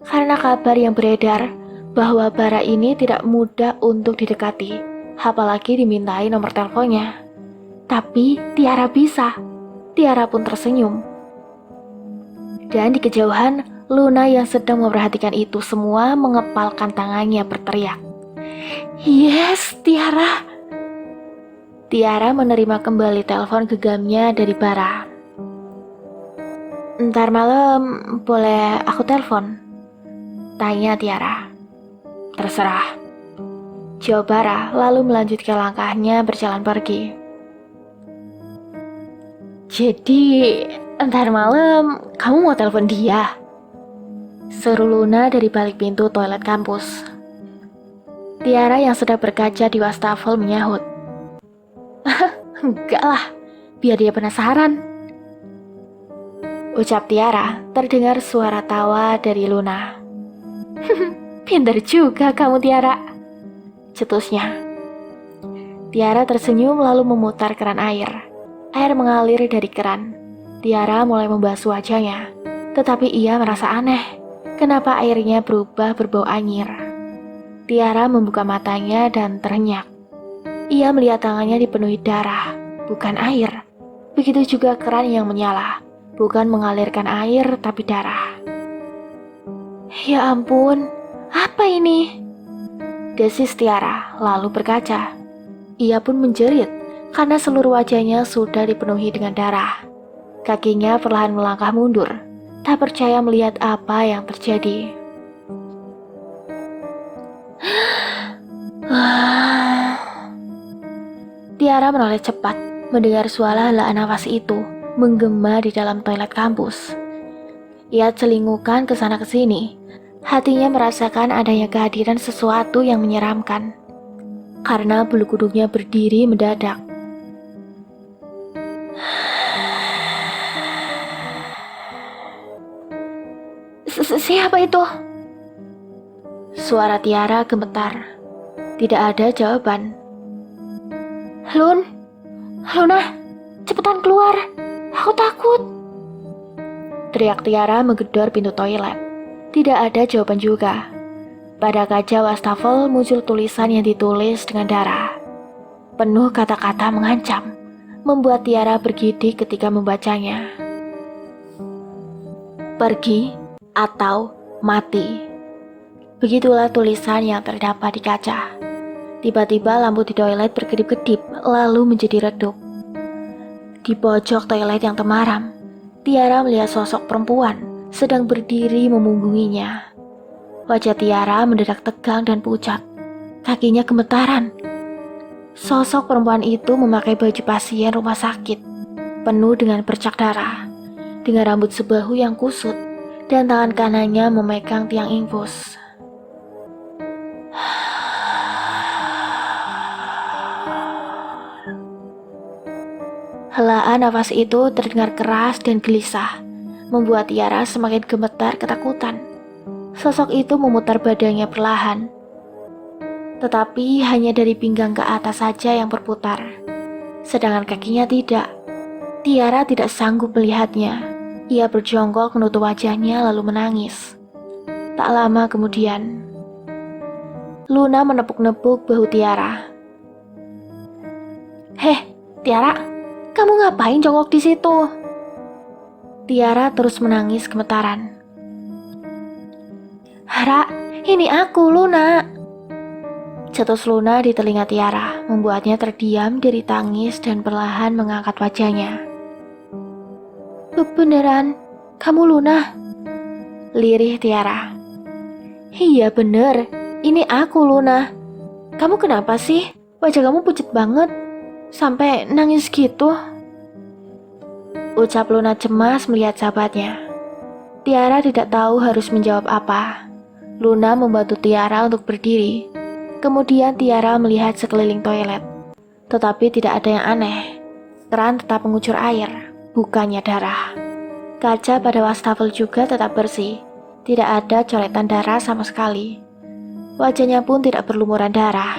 karena kabar yang beredar bahwa Bara ini tidak mudah untuk didekati, apalagi dimintai nomor teleponnya. Tapi Tiara bisa. Tiara pun tersenyum. Dan di kejauhan, Luna yang sedang memperhatikan itu semua mengepalkan tangannya berteriak, "Yes, Tiara!" Tiara menerima kembali telepon genggamnya dari Bara. "Ntar malam boleh aku telepon?" tanya Tiara. "Terserah," jawab Bara lalu melanjutkan langkahnya berjalan pergi. "Jadi ntar malam kamu mau telepon dia?" seru Luna dari balik pintu toilet kampus. Tiara yang sedang berkaca di wastafel menyahut, "Enggak lah, biar dia penasaran," ucap Tiara. Terdengar suara tawa dari Luna. "Pintar juga kamu Tiara," cetusnya. Tiara tersenyum lalu memutar keran air. Air mengalir dari keran. Tiara mulai membasuh wajahnya, tetapi ia merasa aneh. Kenapa airnya berubah berbau anyir? Tiara membuka matanya dan terenyak. Ia melihat tangannya dipenuhi darah, bukan air. Begitu juga keran yang menyala, bukan mengalirkan air tapi darah. "Ya ampun, apa ini?" desis Tiara lalu berkaca. Ia pun menjerit karena seluruh wajahnya sudah dipenuhi dengan darah. Kakinya perlahan melangkah mundur, tak percaya melihat apa yang terjadi. Tiara menoleh cepat, mendengar suara helaan nafas itu menggema di dalam toilet kampus. Ia celingukan ke sana ke sini. Hatinya merasakan adanya kehadiran sesuatu yang menyeramkan. Karena bulu kuduknya berdiri mendadak. Siapa itu? Suara Tiara gemetar. Tidak ada jawaban. Luna, cepetan keluar. Aku takut. Teriak Tiara menggedor pintu toilet. Tidak ada jawaban juga. Pada kaca wastafel muncul tulisan yang ditulis dengan darah. Penuh kata-kata mengancam, membuat Tiara bergidik ketika membacanya. Pergi atau mati. Begitulah tulisan yang terdapat di kaca. Tiba-tiba lampu di toilet berkedip-kedip, lalu menjadi redup. Di pojok toilet yang temaram, Tiara melihat sosok perempuan sedang berdiri memunggunginya. Wajah Tiara mendadak tegang dan pucat. Kakinya gemetaran. Sosok perempuan itu memakai baju pasien rumah sakit, penuh dengan bercak darah, dengan rambut sebahu yang kusut, dan tangan kanannya memegang tiang infus. Helaan nafas itu terdengar keras dan gelisah, membuat Tiara semakin gemetar ketakutan. Sosok itu memutar badannya perlahan, tetapi hanya dari pinggang ke atas saja yang berputar, sedangkan kakinya tidak. Tiara tidak sanggup melihatnya. Ia berjongkok menutup wajahnya lalu menangis. Tak lama kemudian, Luna menepuk-nepuk bahu Tiara. "Heh, Tiara, kamu ngapain jongkok di situ?" Tiara terus menangis gemetaran. "Ra, ini aku, Luna." Cetus Luna di telinga Tiara membuatnya terdiam dari tangis dan perlahan mengangkat wajahnya. "Beneran, kamu Luna?" lirih Tiara. "Iya bener, ini aku Luna. Kamu kenapa sih? Wajah kamu pucat banget, sampai nangis gitu." Ucap Luna cemas melihat sahabatnya. Tiara tidak tahu harus menjawab apa. Luna membantu Tiara untuk berdiri. Kemudian Tiara melihat sekeliling toilet. Tetapi tidak ada yang aneh. Keran tetap mengucur air, bukannya darah. Kaca pada wastafel juga tetap bersih. Tidak ada coretan darah sama sekali. Wajahnya pun tidak berlumuran darah.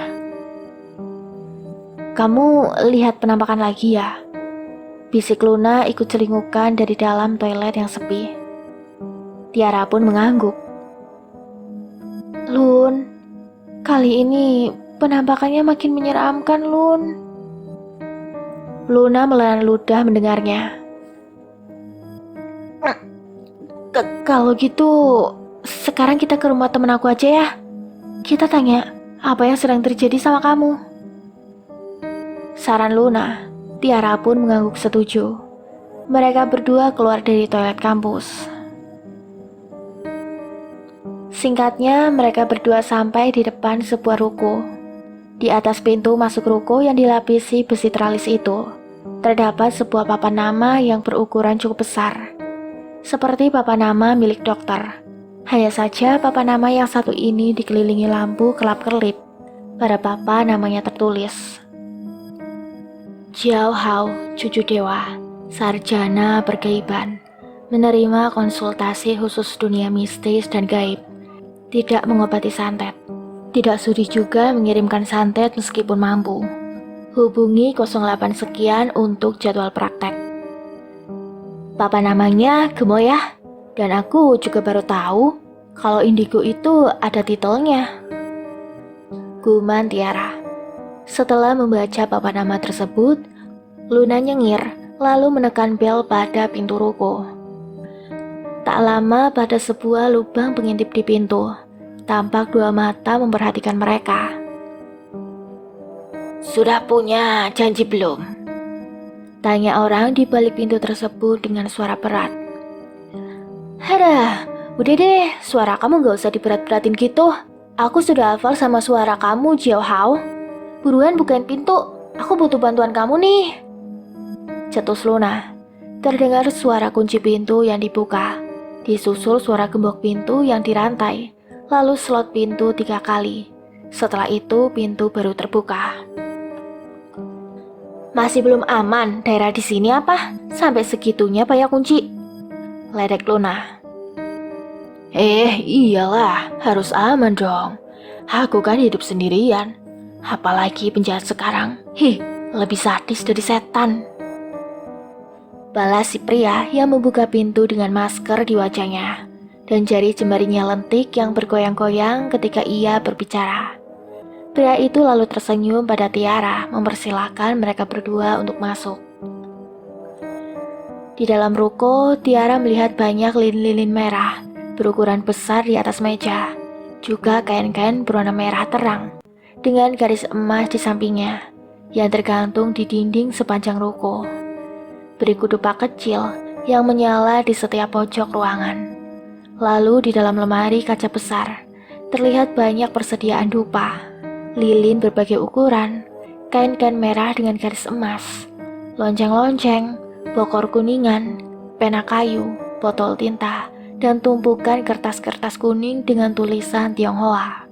"Kamu lihat penampakan lagi ya?" bisik Luna ikut celingukan dari dalam toilet yang sepi. Tiara pun mengangguk. "Lun, kali ini penampakannya makin menyeramkan, Lun." Luna menelan ludah mendengarnya. Kalau gitu, sekarang kita ke rumah temen aku aja ya. Kita tanya apa yang sedang terjadi sama kamu." Saran Luna. Tiara pun mengangguk setuju. Mereka berdua keluar dari toilet kampus. Singkatnya, mereka berdua sampai di depan sebuah ruko. Di atas pintu masuk ruko yang dilapisi besi teralis itu, terdapat sebuah papan nama yang berukuran cukup besar. Seperti papan nama milik dokter. Hanya saja papan nama yang satu ini dikelilingi lampu kelap-kelip. Pada papan namanya tertulis, Jiao Hao, cucu dewa, sarjana pergaiban, menerima konsultasi khusus dunia mistis dan gaib. Tidak mengobati santet. Tidak sudi juga mengirimkan santet meskipun mampu. Hubungi 08 sekian untuk jadwal praktek. Papan namanya Gemo ya. Dan aku juga baru tahu kalau indigo itu ada titelnya. Guman Tiara. Setelah membaca papan nama tersebut, Luna nyengir lalu menekan bel pada pintu ruko. Tak lama pada sebuah lubang pengintip di pintu, tampak dua mata memperhatikan mereka. "Sudah punya janji belum?" tanya orang di balik pintu tersebut dengan suara berat. "Hada, udah deh, suara kamu gak usah diberat-beratin gitu. Aku sudah hafal sama suara kamu, Jiao Hao. Buruan bukain pintu, aku butuh bantuan kamu nih." Cetus Luna. Terdengar suara kunci pintu yang dibuka, disusul suara gembok pintu yang dirantai, lalu slot pintu 3 kali. Setelah itu pintu baru terbuka. "Masih belum aman daerah di sini apa? Sampai segitunya banyak kunci?" ledek Luna. Iyalah, harus aman dong. Aku kan hidup sendirian. Apalagi penjahat sekarang. Lebih sadis dari setan. Balas si pria yang membuka pintu dengan masker di wajahnya. Dan jari jemarinya lentik yang bergoyang-goyang ketika ia berbicara. Pria itu lalu tersenyum pada Tiara, mempersilahkan mereka berdua untuk masuk. Di dalam ruko, Tiara melihat banyak lilin-lilin merah berukuran besar di atas meja, juga kain-kain berwarna merah terang, dengan garis emas di sampingnya, yang tergantung di dinding sepanjang ruko. Beri dupa kecil yang menyala di setiap pojok ruangan. Lalu di dalam lemari kaca besar, terlihat banyak persediaan dupa, lilin berbagai ukuran, kain-kain merah dengan garis emas, lonceng-lonceng, bokor kuningan, pena kayu, botol tinta, dan tumpukan kertas-kertas kuning dengan tulisan Tionghoa.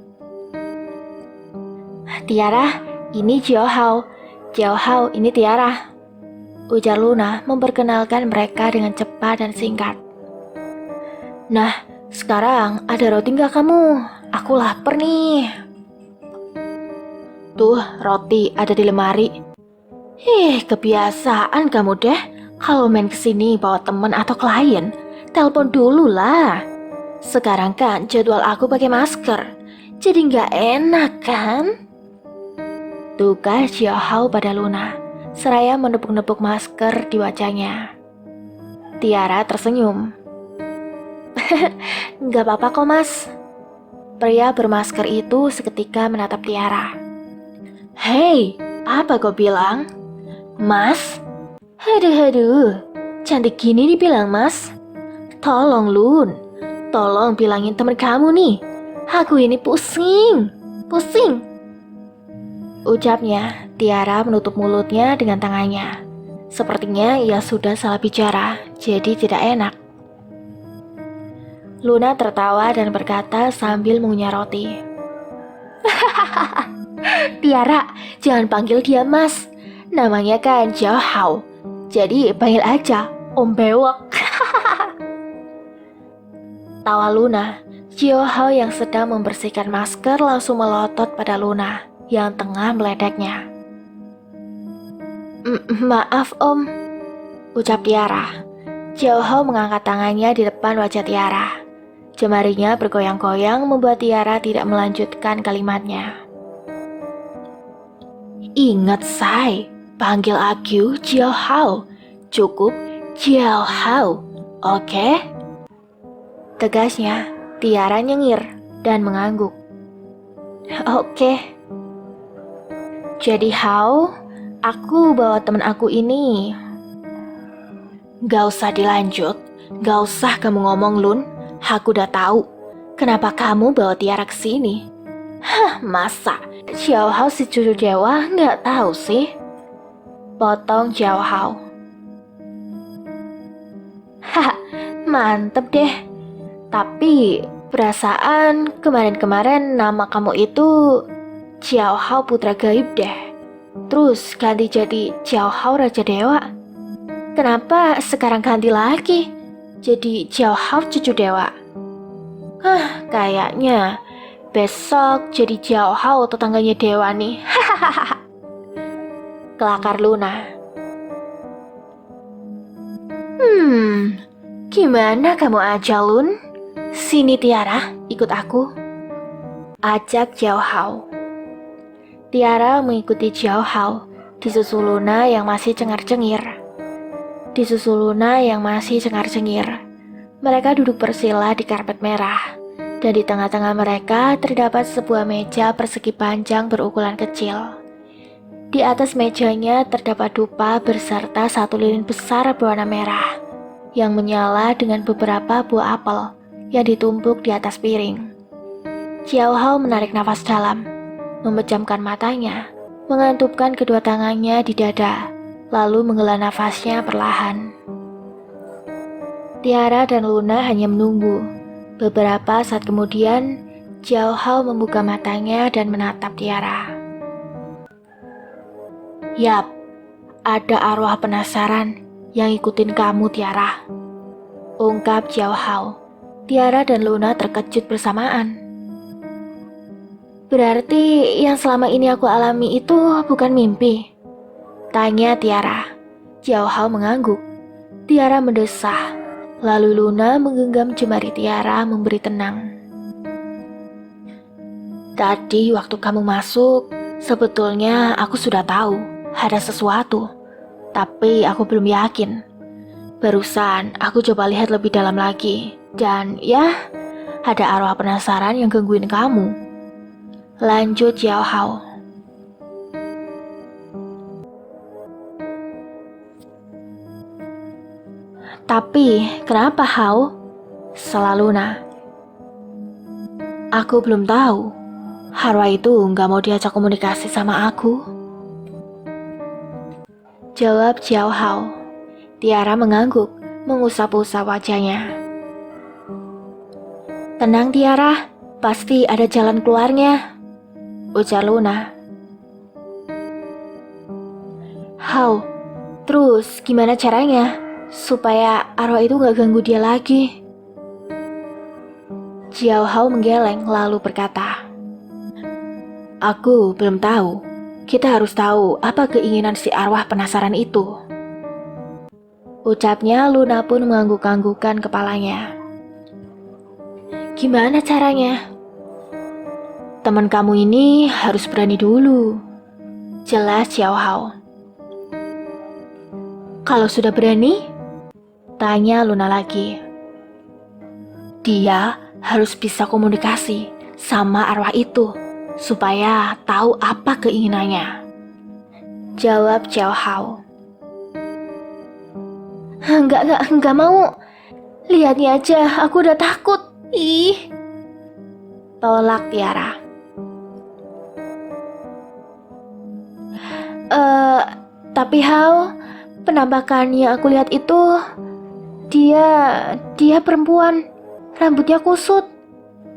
Tiara, ini Jiao Hao. Jiao Hao, ini Tiara. Ujar Luna memperkenalkan mereka dengan cepat dan singkat. Nah, sekarang ada roti nggak kamu? Aku lapar nih. Tuh, roti ada di lemari. Kebiasaan kamu deh. Kalau main kesini bawa temen atau klien, telepon dulu lah. Sekarang kan jadwal aku pakai masker, jadi nggak enak kan? Tugas Jiao Hao pada Luna, seraya menepuk-nepuk masker di wajahnya. Tiara tersenyum. Nggak apa-apa kok mas. Pria bermasker itu seketika menatap Tiara. Hei, apa kau bilang? Mas? Haduh, cantik gini dibilang mas. Tolong Lun, tolong bilangin temen kamu nih, aku ini pusing. Ucapnya, Tiara menutup mulutnya dengan tangannya. Sepertinya ia sudah salah bicara, jadi tidak enak. Luna tertawa dan berkata sambil mengunyah roti. Tiara, jangan panggil dia mas. Namanya kan Jiao Hao. Jadi panggil aja Om Bewok. Tawa Luna, Jiao Hao yang sedang membersihkan masker langsung melotot pada Luna yang tengah meledeknya. Maaf Om, ucap Tiara. Jiao Hao mengangkat tangannya di depan wajah Tiara. Jemarinya bergoyang-goyang membuat Tiara tidak melanjutkan kalimatnya. Ingat Sai, panggil aku Jiao Hao. Cukup Jiao Hao, oke? Tegasnya, Tiara nyengir dan mengangguk. Oke. Jadi Hao, aku bawa temen aku ini. Gak usah dilanjut, gak usah kamu ngomong Lun. Aku udah tahu kenapa kamu bawa Tiara ke sini. Masa Jiao Hao si cucu dewa nggak tahu sih? Potong Jiao Hao. Mantep deh. Tapi perasaan kemarin-kemarin nama kamu itu Jiao Hao Putra Gaib deh. Terus ganti jadi Jiao Hao Raja Dewa. Kenapa sekarang ganti lagi jadi Jiao Hao Cucu Dewa? Kayaknya besok jadi Jiao Hao tetangganya Dewa nih. Kelakar Luna. Gimana kamu aja Lun? Sini Tiara, ikut aku. Ajak Jiao Hao. Tiara mengikuti Jiao Hao, disusul Luna yang masih cengar-cengir. Mereka duduk bersila di karpet merah, dan di tengah-tengah mereka terdapat sebuah meja persegi panjang berukuran kecil. Di atas mejanya terdapat dupa beserta satu lilin besar berwarna merah, yang menyala dengan beberapa buah apel yang ditumpuk di atas piring. Jiao Hao menarik nafas dalam, memejamkan matanya, mengantupkan kedua tangannya di dada, lalu menghela nafasnya perlahan. Tiara dan Luna hanya menunggu. Beberapa saat kemudian, Jiao Hao membuka matanya dan menatap Tiara. Yap, ada arwah penasaran yang ikutin kamu Tiara, ungkap Jiao Hao. Tiara dan Luna terkejut bersamaan. Berarti yang selama ini aku alami itu bukan mimpi? Tanya Tiara. Xiao Hao mengangguk. Tiara mendesah. Lalu Luna menggenggam jemari Tiara memberi tenang. Tadi waktu kamu masuk, sebetulnya aku sudah tahu ada sesuatu. Tapi aku belum yakin. Barusan aku coba lihat lebih dalam lagi. Dan ya, ada arwah penasaran yang gangguin kamu. Lanjut Xiao Hao. Tapi kenapa Hao? Salah Luna. Aku belum tahu. Arwah itu nggak mau diajak komunikasi sama aku. Jawab Xiao Hao. Tiara mengangguk, mengusap-usap wajahnya. Tenang Tiara, pasti ada jalan keluarnya, ujar Luna. Hao, terus gimana caranya supaya arwah itu gak ganggu dia lagi? Xiao Hao menggeleng lalu berkata, aku belum tahu. Kita harus tahu apa keinginan si arwah penasaran itu. Ucapnya Luna pun mengangguk-anggukkan kepalanya. Gimana caranya? Teman kamu ini harus berani dulu. Jelas Xiao Hao. Kalau sudah berani? Tanya Luna lagi. Dia harus bisa komunikasi sama arwah itu supaya tahu apa keinginannya. Jawab Xiao Hao. Enggak mau. Lihatnya aja, aku udah takut. Ih. Tolak Tiara. Tapi Hao, penampakan yang aku lihat itu, dia perempuan, rambutnya kusut.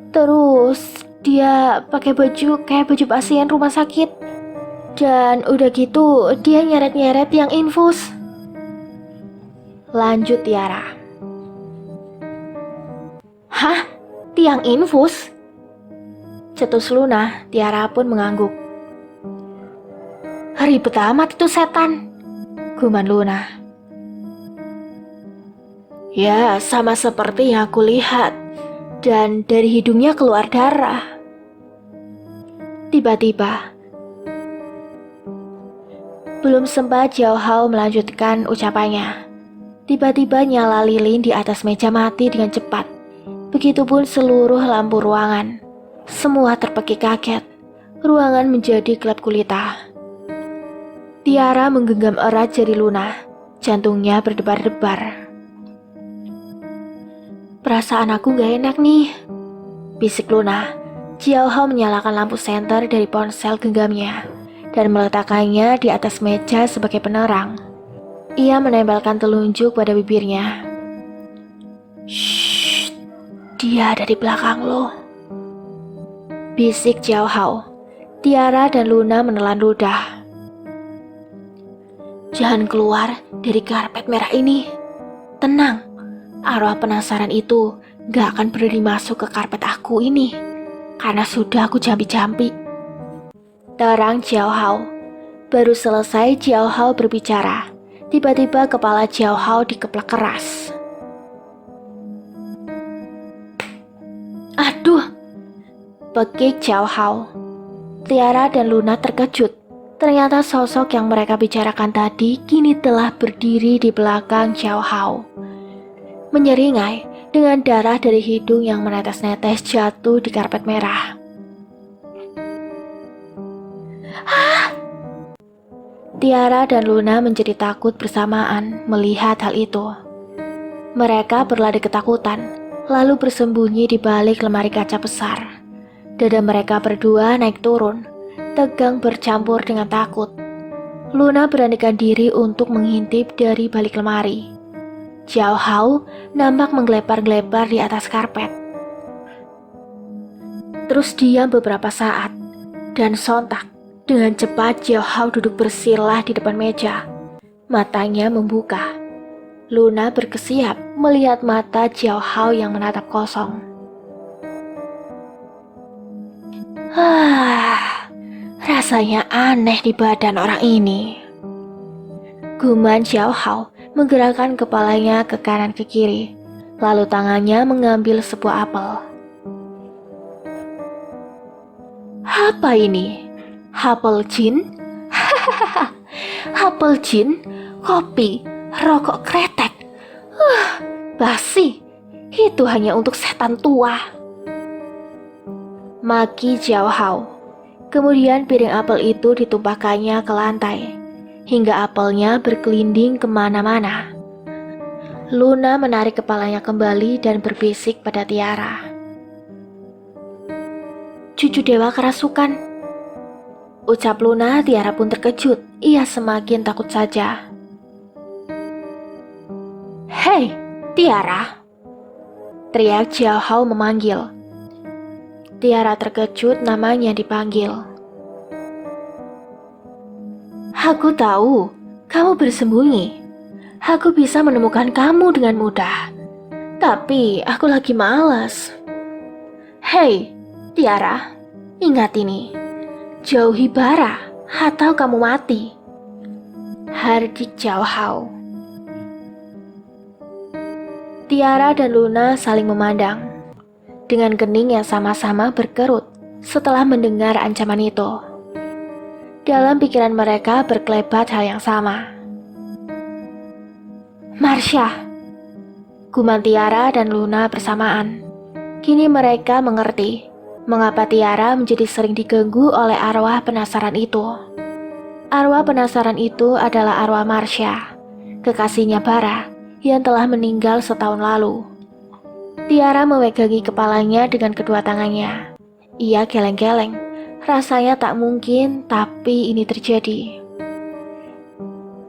Terus dia pakai baju kayak baju pasien rumah sakit. Dan udah gitu, dia nyeret-nyeret yang infus. Lanjut Tiara. Hah? Tiang infus? Cetus Luna, Tiara pun mengangguk. Ribet amat itu setan, guman Luna. Ya, sama seperti yang aku lihat. Dan dari hidungnya keluar darah. Tiba-tiba, belum sempat Xiao Hao melanjutkan ucapannya. Tiba-tiba nyala lilin di atas meja mati dengan cepat. Begitupun seluruh lampu ruangan. Semua terpekik kaget. Ruangan menjadi gelap gulita. Tiara menggenggam erat jari Luna. Jantungnya berdebar-debar. Perasaan aku gak enak nih, bisik Luna. Xiao Hao menyalakan lampu senter dari ponsel genggamnya dan meletakkannya di atas meja sebagai penerang. Ia menempelkan telunjuk pada bibirnya. Shh, dia ada di belakang lo, bisik Xiao Hao. Tiara dan Luna menelan ludah. Jangan keluar dari karpet merah ini. Tenang, arwah penasaran itu gak akan berani masuk ke karpet aku ini, karena sudah aku jampi-jampi. Terang Xiao Hao. Baru selesai Xiao Hao berbicara, tiba-tiba kepala Xiao Hao dikeplak keras. Aduh, pekik Xiao Hao. Tiara dan Luna terkejut. Ternyata sosok yang mereka bicarakan tadi kini telah berdiri di belakang Xiao Hao. Menyeringai dengan darah dari hidung yang menetes-netes jatuh di karpet merah. Ah! Tiara dan Luna menjadi takut bersamaan melihat hal itu. Mereka berlari ketakutan, lalu bersembunyi di balik lemari kaca besar. Dada mereka berdua naik turun, tegang bercampur dengan takut. Luna beranikan diri untuk mengintip dari balik lemari. Xiao Hao nampak menggelepar-gelepar di atas karpet. Terus diam beberapa saat, dan sontak, dengan cepat Xiao Hao duduk bersila di depan meja. Matanya membuka. Luna berkesiap melihat mata Xiao Hao yang menatap kosong. Rasanya aneh di badan orang ini. Guman Xiao Hao menggerakkan kepalanya ke kanan ke kiri, lalu tangannya mengambil sebuah apel. Apa ini? Apel jin? Apel jin? Kopi? Rokok kretek? Basi. Itu hanya untuk setan tua. Maki Xiao Hao. Kemudian piring apel itu ditumpahkannya ke lantai, hingga apelnya berkelinding kemana-mana. Luna menarik kepalanya kembali dan berbisik pada Tiara. Cucu dewa kerasukan. Ucap Luna, Tiara pun terkejut. Ia semakin takut saja. Hei, Tiara! Teriak Xiao Hao memanggil. Tiara terkejut namanya dipanggil. Aku tahu, kamu bersembunyi. Aku bisa menemukan kamu dengan mudah. Tapi aku lagi malas. Hei, Tiara, ingat ini. Jauhi bara atau kamu mati. Hardik Xiao Hao. Tiara dan Luna saling memandang, dengan kening yang sama-sama berkerut setelah mendengar ancaman itu. Dalam pikiran mereka berkelebat hal yang sama. Marsha, guman Tiara dan Luna bersamaan. Kini mereka mengerti mengapa Tiara menjadi sering diganggu oleh arwah penasaran itu. Arwah penasaran itu adalah arwah Marsha, kekasihnya Bara, yang telah meninggal setahun lalu. Tiara memegangi kepalanya dengan kedua tangannya. Ia geleng-geleng. Rasanya tak mungkin, tapi ini terjadi.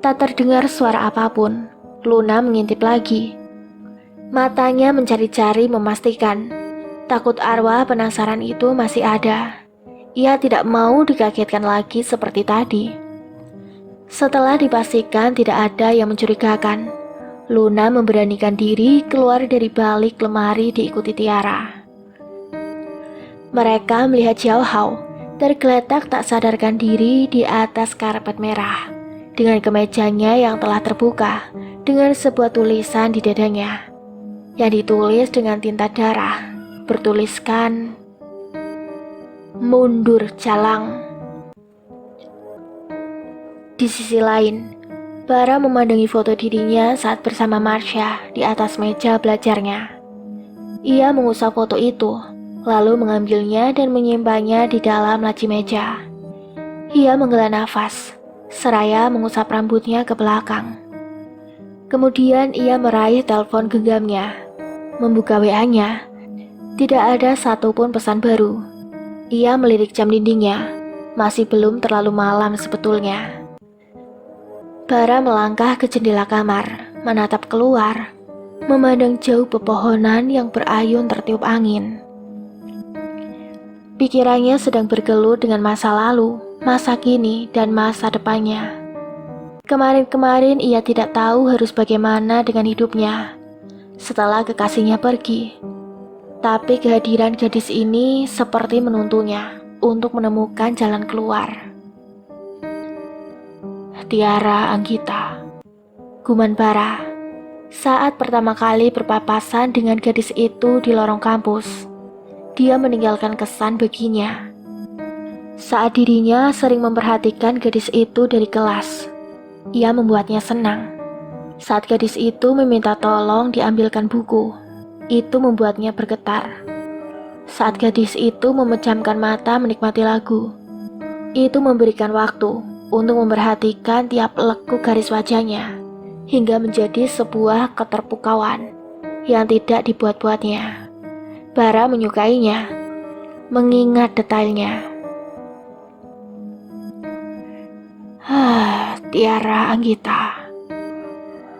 Tak terdengar suara apapun. Luna mengintip lagi. Matanya mencari-cari memastikan takut arwah penasaran itu masih ada. Ia tidak mau dikagetkan lagi seperti tadi. Setelah dipastikan tidak ada yang mencurigakan, Luna memberanikan diri keluar dari balik lemari diikuti Tiara. Mereka melihat Xiao Hao tergeletak tak sadarkan diri di atas karpet merah, dengan kemejanya yang telah terbuka dengan sebuah tulisan di dadanya, yang ditulis dengan tinta darah, bertuliskan, "Mundur Jalang." Di sisi lain, Bara memandangi foto dirinya saat bersama Marsha di atas meja belajarnya. Ia mengusap foto itu, lalu mengambilnya dan menyimpannya di dalam laci meja. Ia menghela nafas, seraya mengusap rambutnya ke belakang. Kemudian ia meraih telepon genggamnya. Membuka WA-nya, tidak ada satupun pesan baru. Ia melirik jam dindingnya, masih belum terlalu malam sebetulnya. Bara melangkah ke jendela kamar, menatap keluar, memandang jauh pepohonan yang berayun tertiup angin. Pikirannya sedang bergelut dengan masa lalu, masa kini, dan masa depannya. Kemarin-kemarin ia tidak tahu harus bagaimana dengan hidupnya setelah kekasihnya pergi. Tapi kehadiran gadis ini seperti menuntunnya untuk menemukan jalan keluar. Tiara Anggita, guman Bara, saat pertama kali berpapasan dengan gadis itu di lorong kampus, dia meninggalkan kesan baginya. Saat dirinya sering memperhatikan gadis itu dari kelas, ia membuatnya senang. Saat gadis itu meminta tolong diambilkan buku, itu membuatnya bergetar. Saat gadis itu memejamkan mata menikmati lagu, itu memberikan waktu untuk memperhatikan tiap lekuk garis wajahnya, hingga menjadi sebuah keterpukauan yang tidak dibuat-buatnya. Bara menyukainya, mengingat detailnya. Tiara Anggita,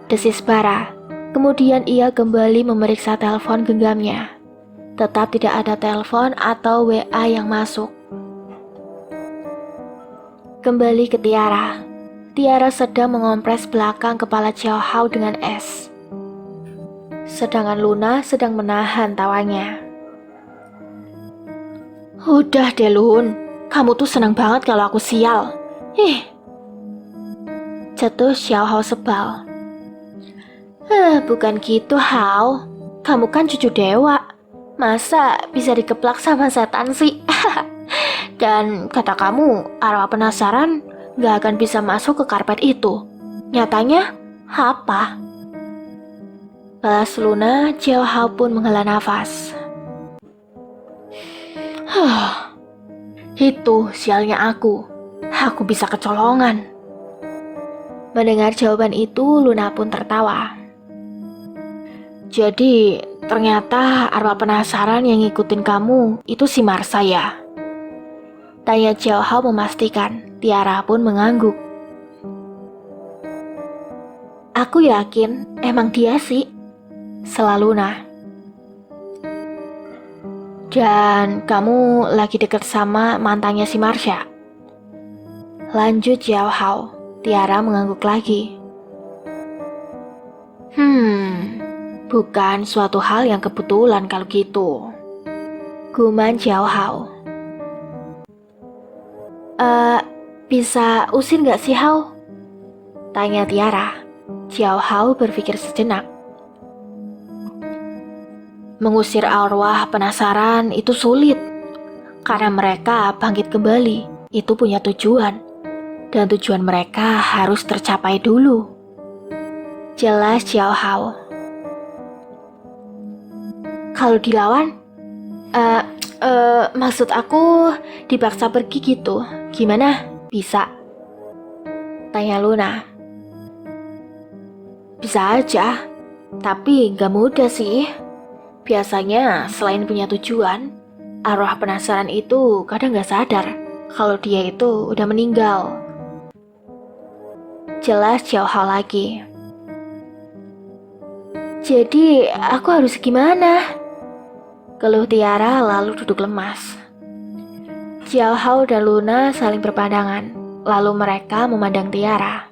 desis Bara. Kemudian ia kembali memeriksa telepon genggamnya. Tetap tidak ada telepon atau WA yang masuk. Kembali ke Tiara. Tiara sedang mengompres belakang kepala Xiao Hao dengan es. Sedangkan Luna sedang menahan tawanya. Udah deh Lun, kamu tuh senang banget kalau aku sial. Cetus Xiao Hao sebal. Bukan gitu Hao, kamu kan cucu dewa. Masa bisa dikeplak sama setan sih? Dan kata kamu, arwah penasaran gak akan bisa masuk ke karpet itu. Nyatanya, apa? Balas Luna, Xiao Hao pun menghela nafas. Itu sialnya aku bisa kecolongan. Mendengar jawaban itu, Luna pun tertawa. Jadi, ternyata arwah penasaran yang ngikutin kamu itu si Marsa ya? Tanya Xiao Hao memastikan. Tiara pun mengangguk. Aku yakin emang dia sih, sela Luna. Dan kamu lagi deket sama mantannya si Marsha? Lanjut Xiao Hao. Tiara mengangguk lagi. Bukan suatu hal yang kebetulan kalau gitu, guman Xiao Hao. Bisa usir gak sih Hao? Tanya Tiara. Xiao Hao berpikir sejenak. Mengusir arwah penasaran itu sulit, karena mereka bangkit kembali itu punya tujuan, dan tujuan mereka harus tercapai dulu. Jelas Xiao Hao. Kalau dilawan, maksud aku dipaksa pergi gitu, gimana? Bisa? Tanya Luna. Bisa aja, tapi gak mudah sih. Biasanya selain punya tujuan, arwah penasaran itu kadang gak sadar kalau dia itu udah meninggal. Jelas Xiao Hao lagi. Jadi aku harus gimana? Keluh Tiara lalu duduk lemas. Xiao Hao dan Luna saling berpandangan, lalu mereka memandang Tiara.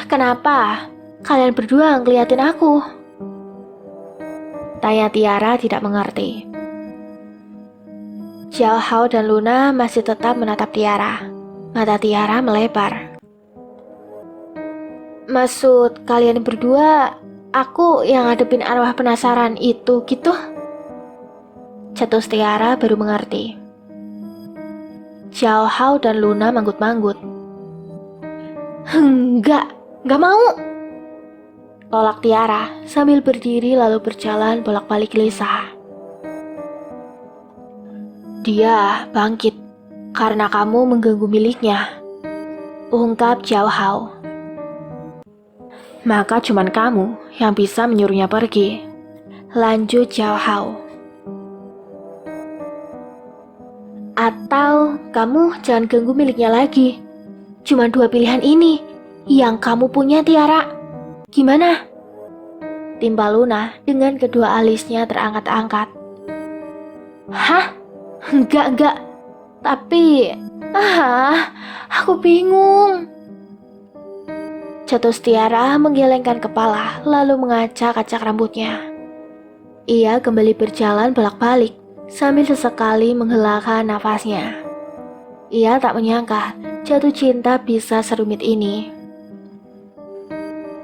Kenapa? Kalian berdua ngeliatin aku? Tanya Tiara tidak mengerti. Xiao Hao dan Luna masih tetap menatap Tiara. Mata Tiara melebar. Maksud kalian berdua, aku yang ngadepin arwah penasaran itu gitu? Cetus Tiara baru mengerti. Xiao Hao dan Luna manggut-manggut. Enggak mau. Tolak Tiara sambil berdiri lalu berjalan bolak-balik gelisah. Dia bangkit karena kamu mengganggu miliknya, ungkap Xiao Hao. Maka cuman kamu yang bisa menyuruhnya pergi, lanjut Xiao Hao. Atau kamu jangan ganggu miliknya lagi. Cuma 2 pilihan ini yang kamu punya Tiara. Gimana? Timpal Luna dengan kedua alisnya terangkat-angkat. Hah? Enggak. Tapi, aku bingung. Cetus Tiara menggelengkan kepala lalu mengacak-acak rambutnya. Ia kembali berjalan bolak-balik sambil sesekali menghelakan nafasnya. Ia tak menyangka jatuh cinta bisa serumit ini.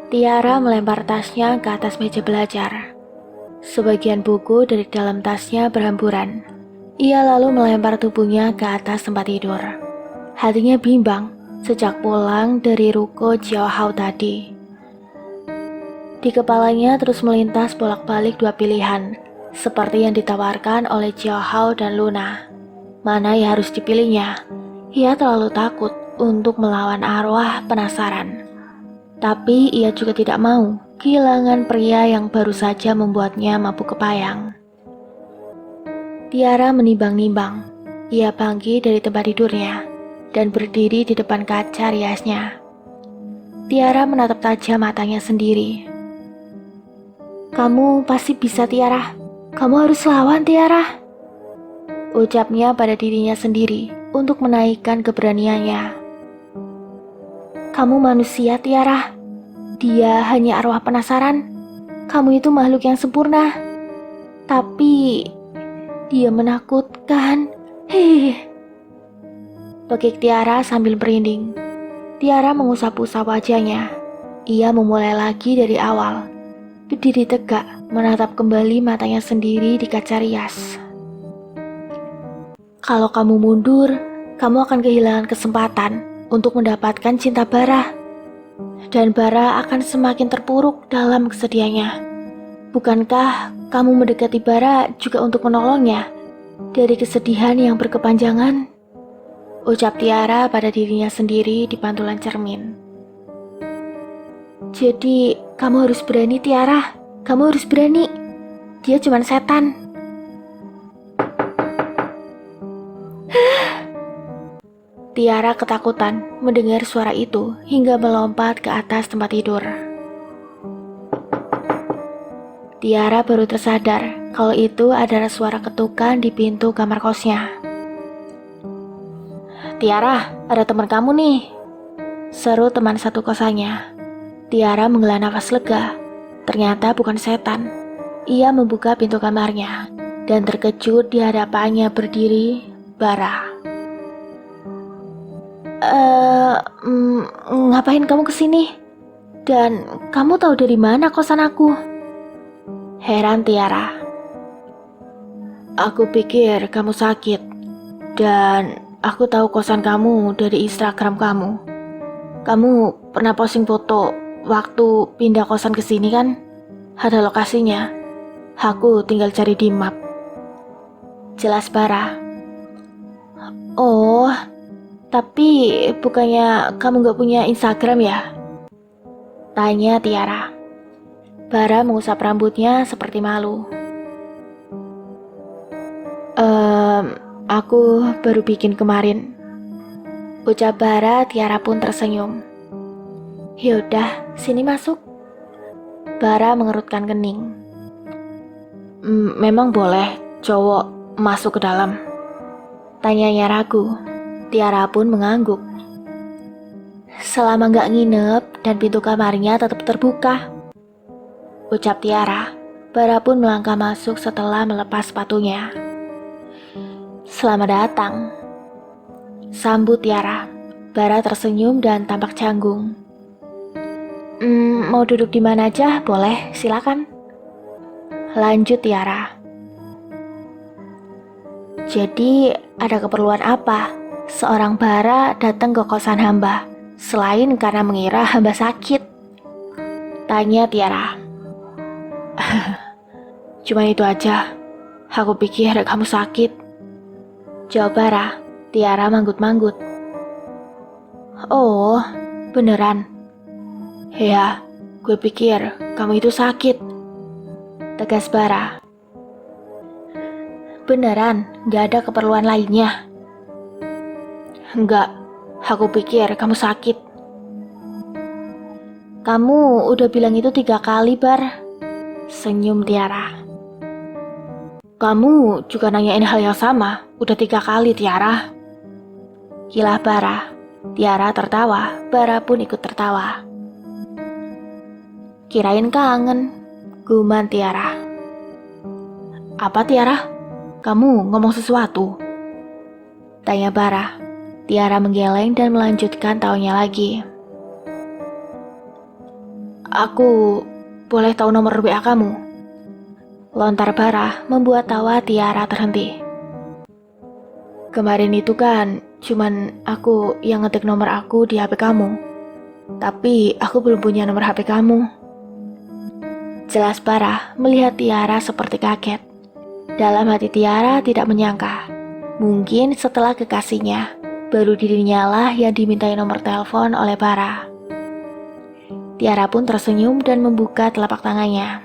Tiara melempar tasnya ke atas meja belajar. Sebagian buku dari dalam tasnya berhamburan. Ia lalu melempar tubuhnya ke atas tempat tidur. Hatinya bimbang sejak pulang dari ruko Xiao Hao tadi. Di kepalanya terus melintas bolak-balik 2 pilihan, seperti yang ditawarkan oleh Xiao Hao dan Luna. Mana yang harus dipilihnya? Ia terlalu takut untuk melawan arwah penasaran. Tapi ia juga tidak mau kehilangan pria yang baru saja membuatnya mabuk kepayang. Tiara menimbang-nimbang. Ia bangkit dari tempat tidurnya dan berdiri di depan kaca riasnya. Tiara menatap tajam matanya sendiri. Kamu pasti bisa Tiara. Kamu harus lawan Tiara. Ucapnya pada dirinya sendiri untuk menaikkan keberaniannya. Kamu manusia, Tiara. Dia hanya arwah penasaran. Kamu itu makhluk yang sempurna. Tapi dia menakutkan. Hei. Tokik Tiara sambil merinding. Tiara mengusap-usap wajahnya. Ia memulai lagi dari awal. Berdiri tegak, menatap kembali matanya sendiri di kaca rias. Kalau kamu mundur, kamu akan kehilangan kesempatan untuk mendapatkan cinta Bara. Dan Bara akan semakin terpuruk dalam kesedihannya. Bukankah kamu mendekati Bara juga untuk menolongnya dari kesedihan yang berkepanjangan? Ucap Tiara pada dirinya sendiri di pantulan cermin. Jadi, kamu harus berani, Tiara. Kamu harus berani. Dia cuma setan. Tiara ketakutan mendengar suara itu hingga melompat ke atas tempat tidur. Tiara baru tersadar kalau itu adalah suara ketukan di pintu kamar kosnya. Tiara, ada teman kamu nih, seru teman satu kosannya. Tiara menghela nafas lega. Ternyata bukan setan. Ia membuka pintu kamarnya dan terkejut di hadapannya berdiri Bara. Ngapain kamu kesini? Dan kamu tahu dari mana kosan aku? Heran Tiara. Aku pikir kamu sakit. Dan aku tahu kosan kamu dari Instagram kamu. Kamu pernah posting foto waktu pindah kosan ke sini kan? Ada lokasinya. Aku tinggal cari di map. Jelas Bara. Oh, tapi bukannya kamu gak punya Instagram ya? Tanya Tiara. Bara mengusap rambutnya seperti malu. Aku baru bikin kemarin. Ucap Bara. Tiara pun tersenyum. Yaudah, sini masuk. Bara mengerutkan kening. Memang boleh cowok masuk ke dalam? Tanyanya ragu. Tiara pun mengangguk. Selama gak nginep dan pintu kamarnya tetap terbuka. Ucap Tiara. Bara pun melangkah masuk setelah melepas sepatunya. Selamat datang. Sambut Tiara. Bara tersenyum dan tampak canggung. Mau duduk di mana aja? Boleh, silakan. Lanjut Tiara. Jadi, ada keperluan apa seorang Bara datang ke kosan hamba, selain karena mengira hamba sakit? Tanya Tiara. Cuma itu aja. Aku pikir kamu sakit. Jawab Bara. Tiara manggut-manggut. Oh, beneran? Ya, gue pikir kamu itu sakit. Tegas Bara. Beneran, gak ada keperluan lainnya? Enggak, aku pikir kamu sakit. Kamu udah bilang itu 3 kali, Bar. Senyum Tiara. Kamu juga nanyain hal yang sama, udah 3 kali Tiara. Kilah Bara. Tiara tertawa, Bara pun ikut tertawa. Kirain kangen, guman Tiara. Apa Tiara? Kamu ngomong sesuatu? Tanya Bara. Tiara menggeleng dan melanjutkan taunya lagi. Aku boleh tahu nomor WA kamu? Lontar Bara membuat tawa Tiara terhenti. Kemarin itu kan cuman aku yang ngetik nomor aku di HP kamu. Tapi aku belum punya nomor HP kamu. Jelas Bara melihat Tiara seperti kaget. Dalam hati Tiara tidak menyangka. Mungkin setelah kekasihnya, baru dirinya lah yang dimintai nomor telepon oleh Bara. Tiara pun tersenyum dan membuka telapak tangannya.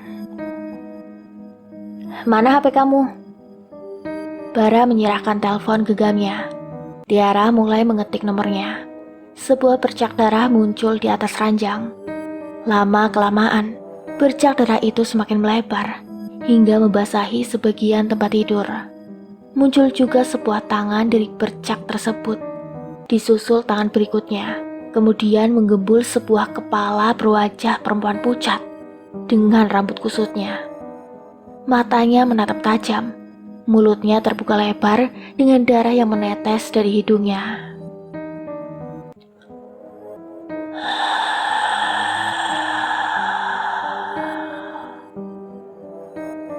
Mana HP kamu? Bara menyerahkan telepon genggamnya. Tiara mulai mengetik nomornya. Sebuah bercak darah muncul di atas ranjang. Lama-kelamaan, bercak darah itu semakin melebar, hingga membasahi sebagian tempat tidur. Muncul juga sebuah tangan dari bercak tersebut. Disusul tangan berikutnya, kemudian menggembul sebuah kepala berwajah perempuan pucat dengan rambut kusutnya. Matanya menatap tajam, mulutnya terbuka lebar dengan darah yang menetes dari hidungnya.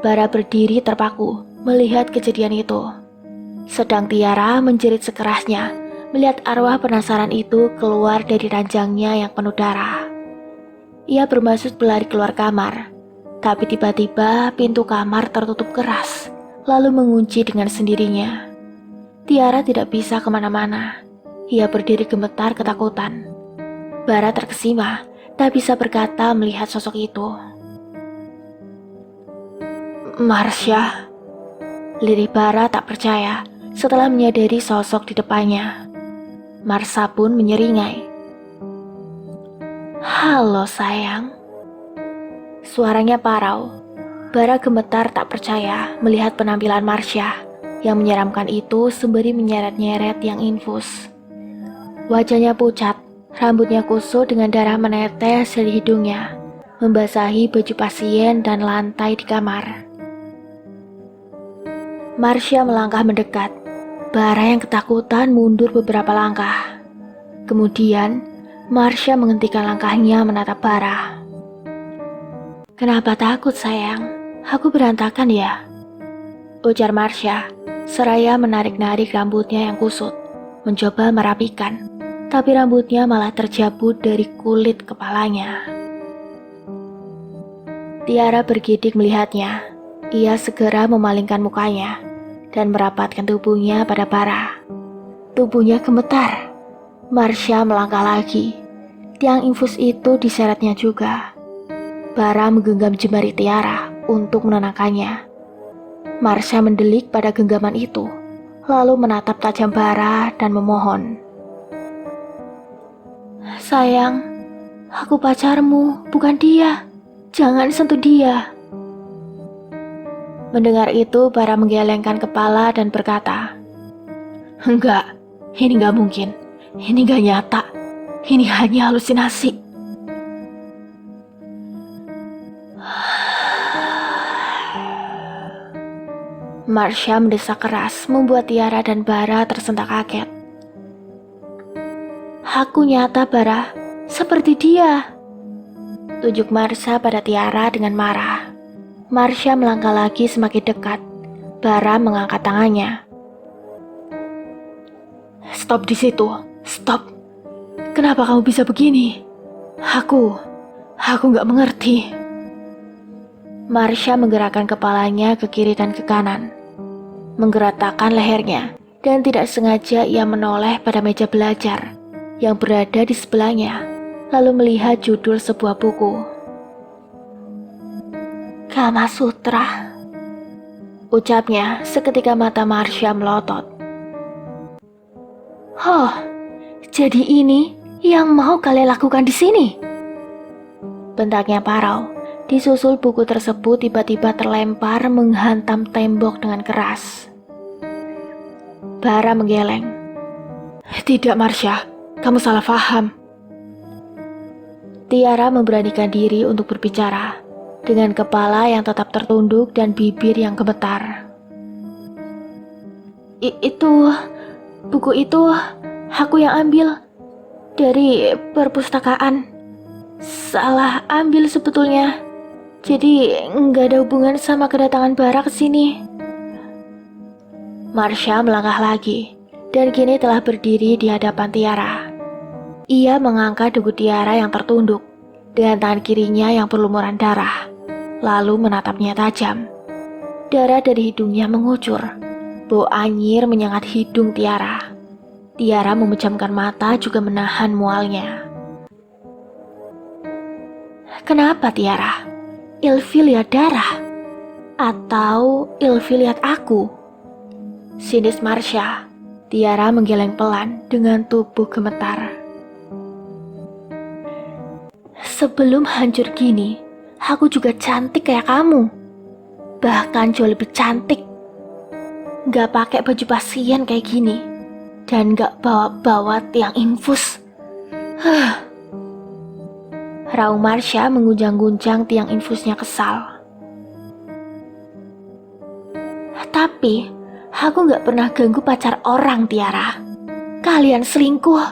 Bara berdiri terpaku melihat kejadian itu. Sedang Tiara menjerit sekerasnya melihat arwah penasaran itu keluar dari ranjangnya yang penuh darah. Ia bermaksud berlari keluar kamar, tapi tiba-tiba pintu kamar tertutup keras, lalu mengunci dengan sendirinya. Tiara tidak bisa kemana-mana. Ia berdiri gemetar ketakutan. Bara terkesima, tak bisa berkata melihat sosok itu. Marsha, lirih Bara tak percaya setelah menyadari sosok di depannya. Marsha pun menyeringai. Halo sayang. Suaranya parau. Bara gemetar tak percaya melihat penampilan Marsha yang menyeramkan itu sembari menyeret-nyeret yang infus. Wajahnya pucat, rambutnya kusut dengan darah menetes dari hidungnya, membasahi baju pasien dan lantai di kamar. Marsha melangkah mendekat. Bara yang ketakutan mundur beberapa langkah. Kemudian, Marsha menghentikan langkahnya menatap Bara. Kenapa takut sayang? Aku berantakan ya? Ujar Marsha, seraya menarik-narik rambutnya yang kusut, mencoba merapikan, tapi rambutnya malah terjabut dari kulit kepalanya. Tiara bergidik melihatnya. Ia segera memalingkan mukanya dan merapatkan tubuhnya pada Bara. Tubuhnya gemetar. Marsha melangkah lagi. Tiang infus itu diseretnya juga. Bara menggenggam jemari Tiara untuk menenangkannya. Marsha mendelik pada genggaman itu, lalu menatap tajam Bara dan memohon. Sayang, aku pacarmu, bukan dia. Jangan sentuh dia. Mendengar itu, Bara menggelengkan kepala dan berkata, Enggak, ini gak mungkin. Ini gak nyata. Ini hanya halusinasi. Marsha mendesak keras, membuat Tiara dan Bara tersentak kaget. Aku nyata, Bara. Seperti dia. Tunjuk Marsha pada Tiara dengan marah. Marsha melangkah lagi semakin dekat. Bara mengangkat tangannya. Stop di situ. Stop. Kenapa kamu bisa begini? Aku gak mengerti. Marsha menggerakkan kepalanya ke kiri dan ke kanan, menggerakkan lehernya, dan tidak sengaja ia menoleh pada meja belajar yang berada di sebelahnya, lalu melihat judul sebuah buku. Kama Sutra, ucapnya seketika mata Marsha melotot. Oh, jadi ini yang mau kalian lakukan di sini? Bentaknya parau. Disusul buku tersebut tiba-tiba terlempar menghantam tembok dengan keras. Bara menggeleng. Tidak Marsha, kamu salah paham. Tiara memberanikan diri untuk berbicara, dengan kepala yang tetap tertunduk dan bibir yang gemetar. Buku itu aku yang ambil dari perpustakaan. Salah ambil sebetulnya. Jadi nggak ada hubungan sama kedatangan Bara ke sini. Marsha melangkah lagi dan kini telah berdiri di hadapan Tiara. Ia mengangkat dagu Tiara yang tertunduk dengan tangan kirinya yang berlumuran darah, lalu menatapnya tajam. Darah dari hidungnya mengucur. Bau anyir menyengat hidung Tiara. Tiara memejamkan mata juga menahan mualnya. Kenapa Tiara? Ilvi lihat darah? Atau Ilvi lihat aku? Sinis Marsha. Tiara menggeleng pelan dengan tubuh gemetar. Sebelum hancur gini, aku juga cantik kayak kamu. Bahkan jauh lebih cantik. Gak pakai baju pasien kayak gini. Dan gak bawa-bawa tiang infus. Raung Marsha mengguncang-guncang tiang infusnya kesal. Tapi, aku gak pernah ganggu pacar orang, Tiara. Kalian selingkuh.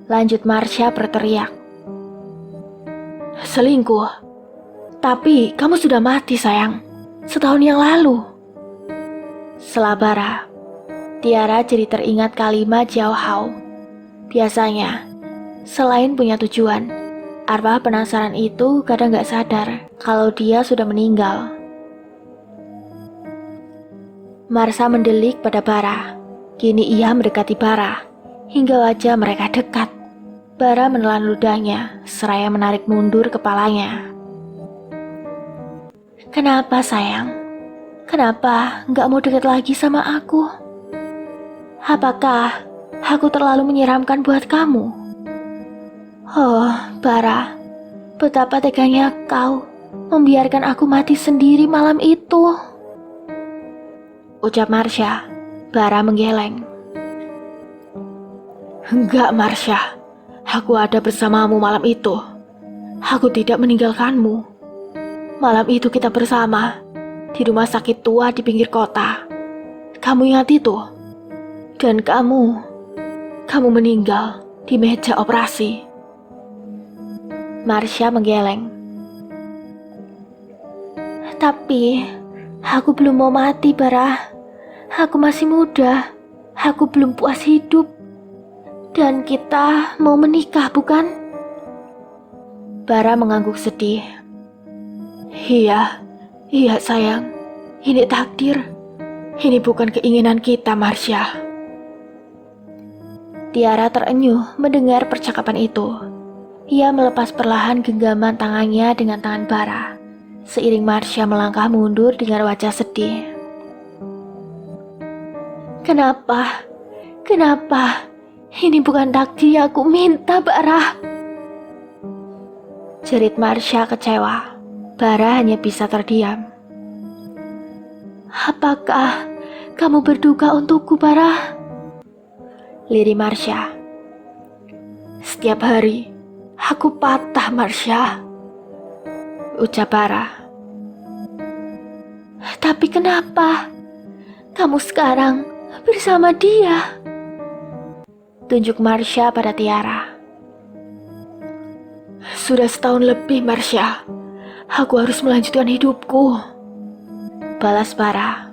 Lanjut Marsha berteriak. Selingkuh? Tapi kamu sudah mati, sayang. Setahun yang lalu. Selabara. Tiara jadi teringat kalimat Jiao Hao. Biasanya, selain punya tujuan, arwah penasaran itu kadang gak sadar kalau dia sudah meninggal. Marsha mendelik pada Bara. Kini ia mendekati Bara, hingga wajah mereka dekat. Bara menelan ludahnya, seraya menarik mundur kepalanya. Kenapa, sayang? Kenapa gak mau dekat lagi sama aku? Apakah aku terlalu menyeramkan buat kamu? Oh, Bara, betapa teganya kau membiarkan aku mati sendiri malam itu. Ucap Marsha. Bara menggeleng. Enggak, Marsha. Aku ada bersamamu malam itu. Aku tidak meninggalkanmu. Malam itu kita bersama di rumah sakit tua di pinggir kota. Kamu ingat itu? Dan kamu meninggal di meja operasi. Marsha menggeleng. Tapi aku belum mau mati, Bara. Aku masih muda. Aku belum puas hidup. Dan kita mau menikah, bukan? Bara mengangguk sedih. Iya sayang. Ini takdir. Ini bukan keinginan kita, Marsha. Tiara terenyuh mendengar percakapan itu. Ia melepas perlahan genggaman tangannya dengan tangan Bara. Seiring Marsha melangkah mundur dengan wajah sedih. Kenapa? Ini bukan takdir yang aku minta, Bara. Jerit Marsha kecewa. Bara hanya bisa terdiam. Apakah kamu berduka untukku, Bara? Lirih Marsha. Setiap hari aku patah, Marsha. Ucap Bara. Tapi kenapa kamu sekarang bersama dia? Tunjuk Marsha pada Tiara. Sudah setahun lebih, Marsha. Aku harus melanjutkan hidupku. Balas Bara.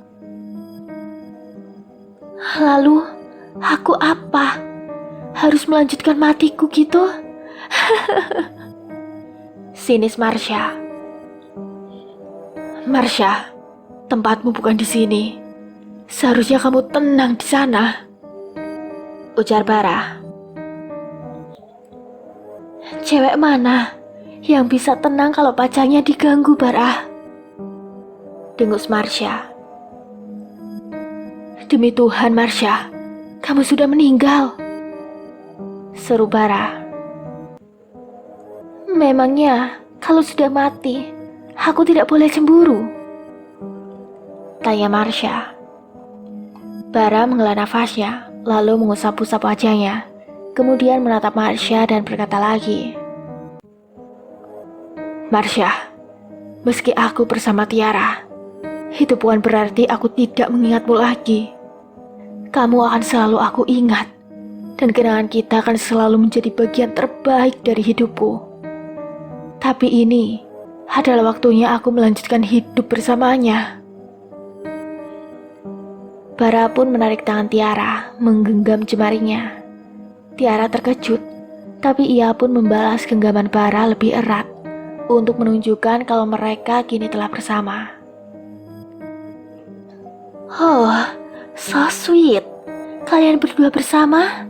Lalu, aku apa? Harus melanjutkan matiku gitu? Sinis Marsha. Marsha, tempatmu bukan di sini. Seharusnya kamu tenang di sana. Ujar Bara. Cewek mana yang bisa tenang kalau pacarnya diganggu, Bara? Dengus Marsha. Demi Tuhan, Marsha, kamu sudah meninggal. Seru Bara. Memangnya kalau sudah mati, aku tidak boleh cemburu? Tanya Marsha. Bara menghela nafasnya, lalu mengusap-usap wajahnya, kemudian menatap Marsha dan berkata lagi. Marsha, meski aku bersama Tiara, itu bukan berarti aku tidak mengingatmu lagi. Kamu akan selalu aku ingat, dan kenangan kita akan selalu menjadi bagian terbaik dari hidupku. Tapi ini adalah waktunya aku melanjutkan hidup bersamanya. Bara pun menarik tangan Tiara, menggenggam jemarinya. Tiara terkejut, tapi ia pun membalas genggaman Bara lebih erat untuk menunjukkan kalau mereka kini telah bersama. Oh, so sweet. Kalian berdua bersama?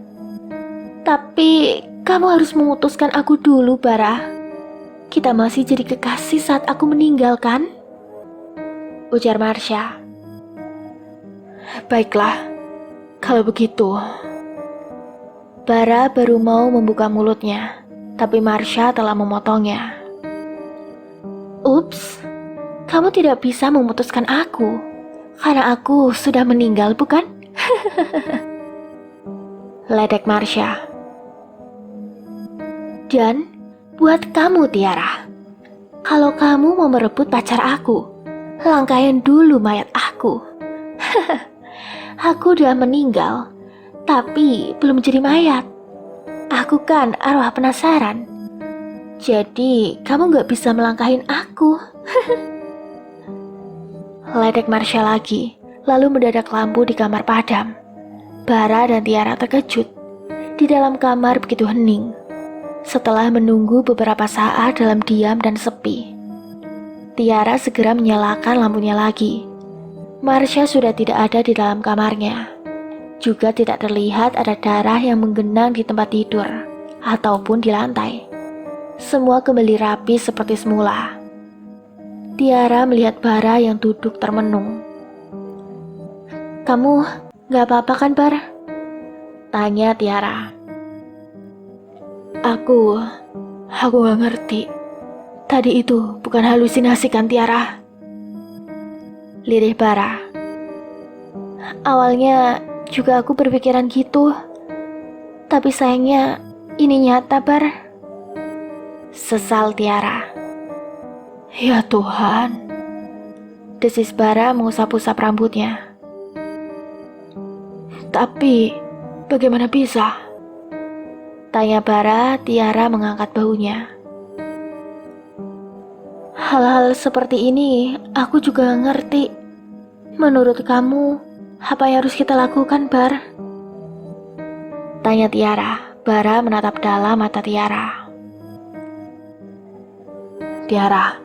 Tapi kamu harus memutuskan aku dulu, Bara. Kita masih jadi kekasih saat aku meninggal, kan? Ujar Marsha. Baiklah, kalau begitu. Bara baru mau membuka mulutnya, tapi Marsha telah memotongnya. Ups, kamu tidak bisa memutuskan aku, karena aku sudah meninggal, bukan? Ledek Marsha. Dan buat kamu, Tiara. Kalau kamu mau merebut pacar aku, langkain dulu mayat aku. Aku udah meninggal, tapi belum jadi mayat. Aku kan arwah penasaran. Jadi kamu gak bisa melangkahin aku. Ledek Marsha lagi, lalu mendadak lampu di kamar padam. Bara dan Tiara terkejut. Di dalam kamar begitu hening. Setelah menunggu beberapa saat dalam diam dan sepi, Tiara segera menyalakan lampunya lagi. Marsha sudah tidak ada di dalam kamarnya. Juga tidak terlihat ada darah yang menggenang di tempat tidur ataupun di lantai. Semua kembali rapi seperti semula. Tiara melihat Bara yang duduk termenung. "Kamu gak apa-apa kan, Bar?" tanya Tiara. Aku gak ngerti. Tadi itu bukan halusinasi kan, Tiara? Lirih Bara. Awalnya juga aku berpikiran gitu. Tapi sayangnya ini nyata, Bar. Sesal Tiara. Ya Tuhan. Desis Bara mengusap-usap rambutnya. Tapi bagaimana bisa? Tanya Bara. Tiara mengangkat bahunya. Hal-hal seperti ini aku juga gak ngerti. Menurut kamu, apa yang harus kita lakukan, Bar? Tanya Tiara. Bara menatap dalam mata Tiara. Tiara,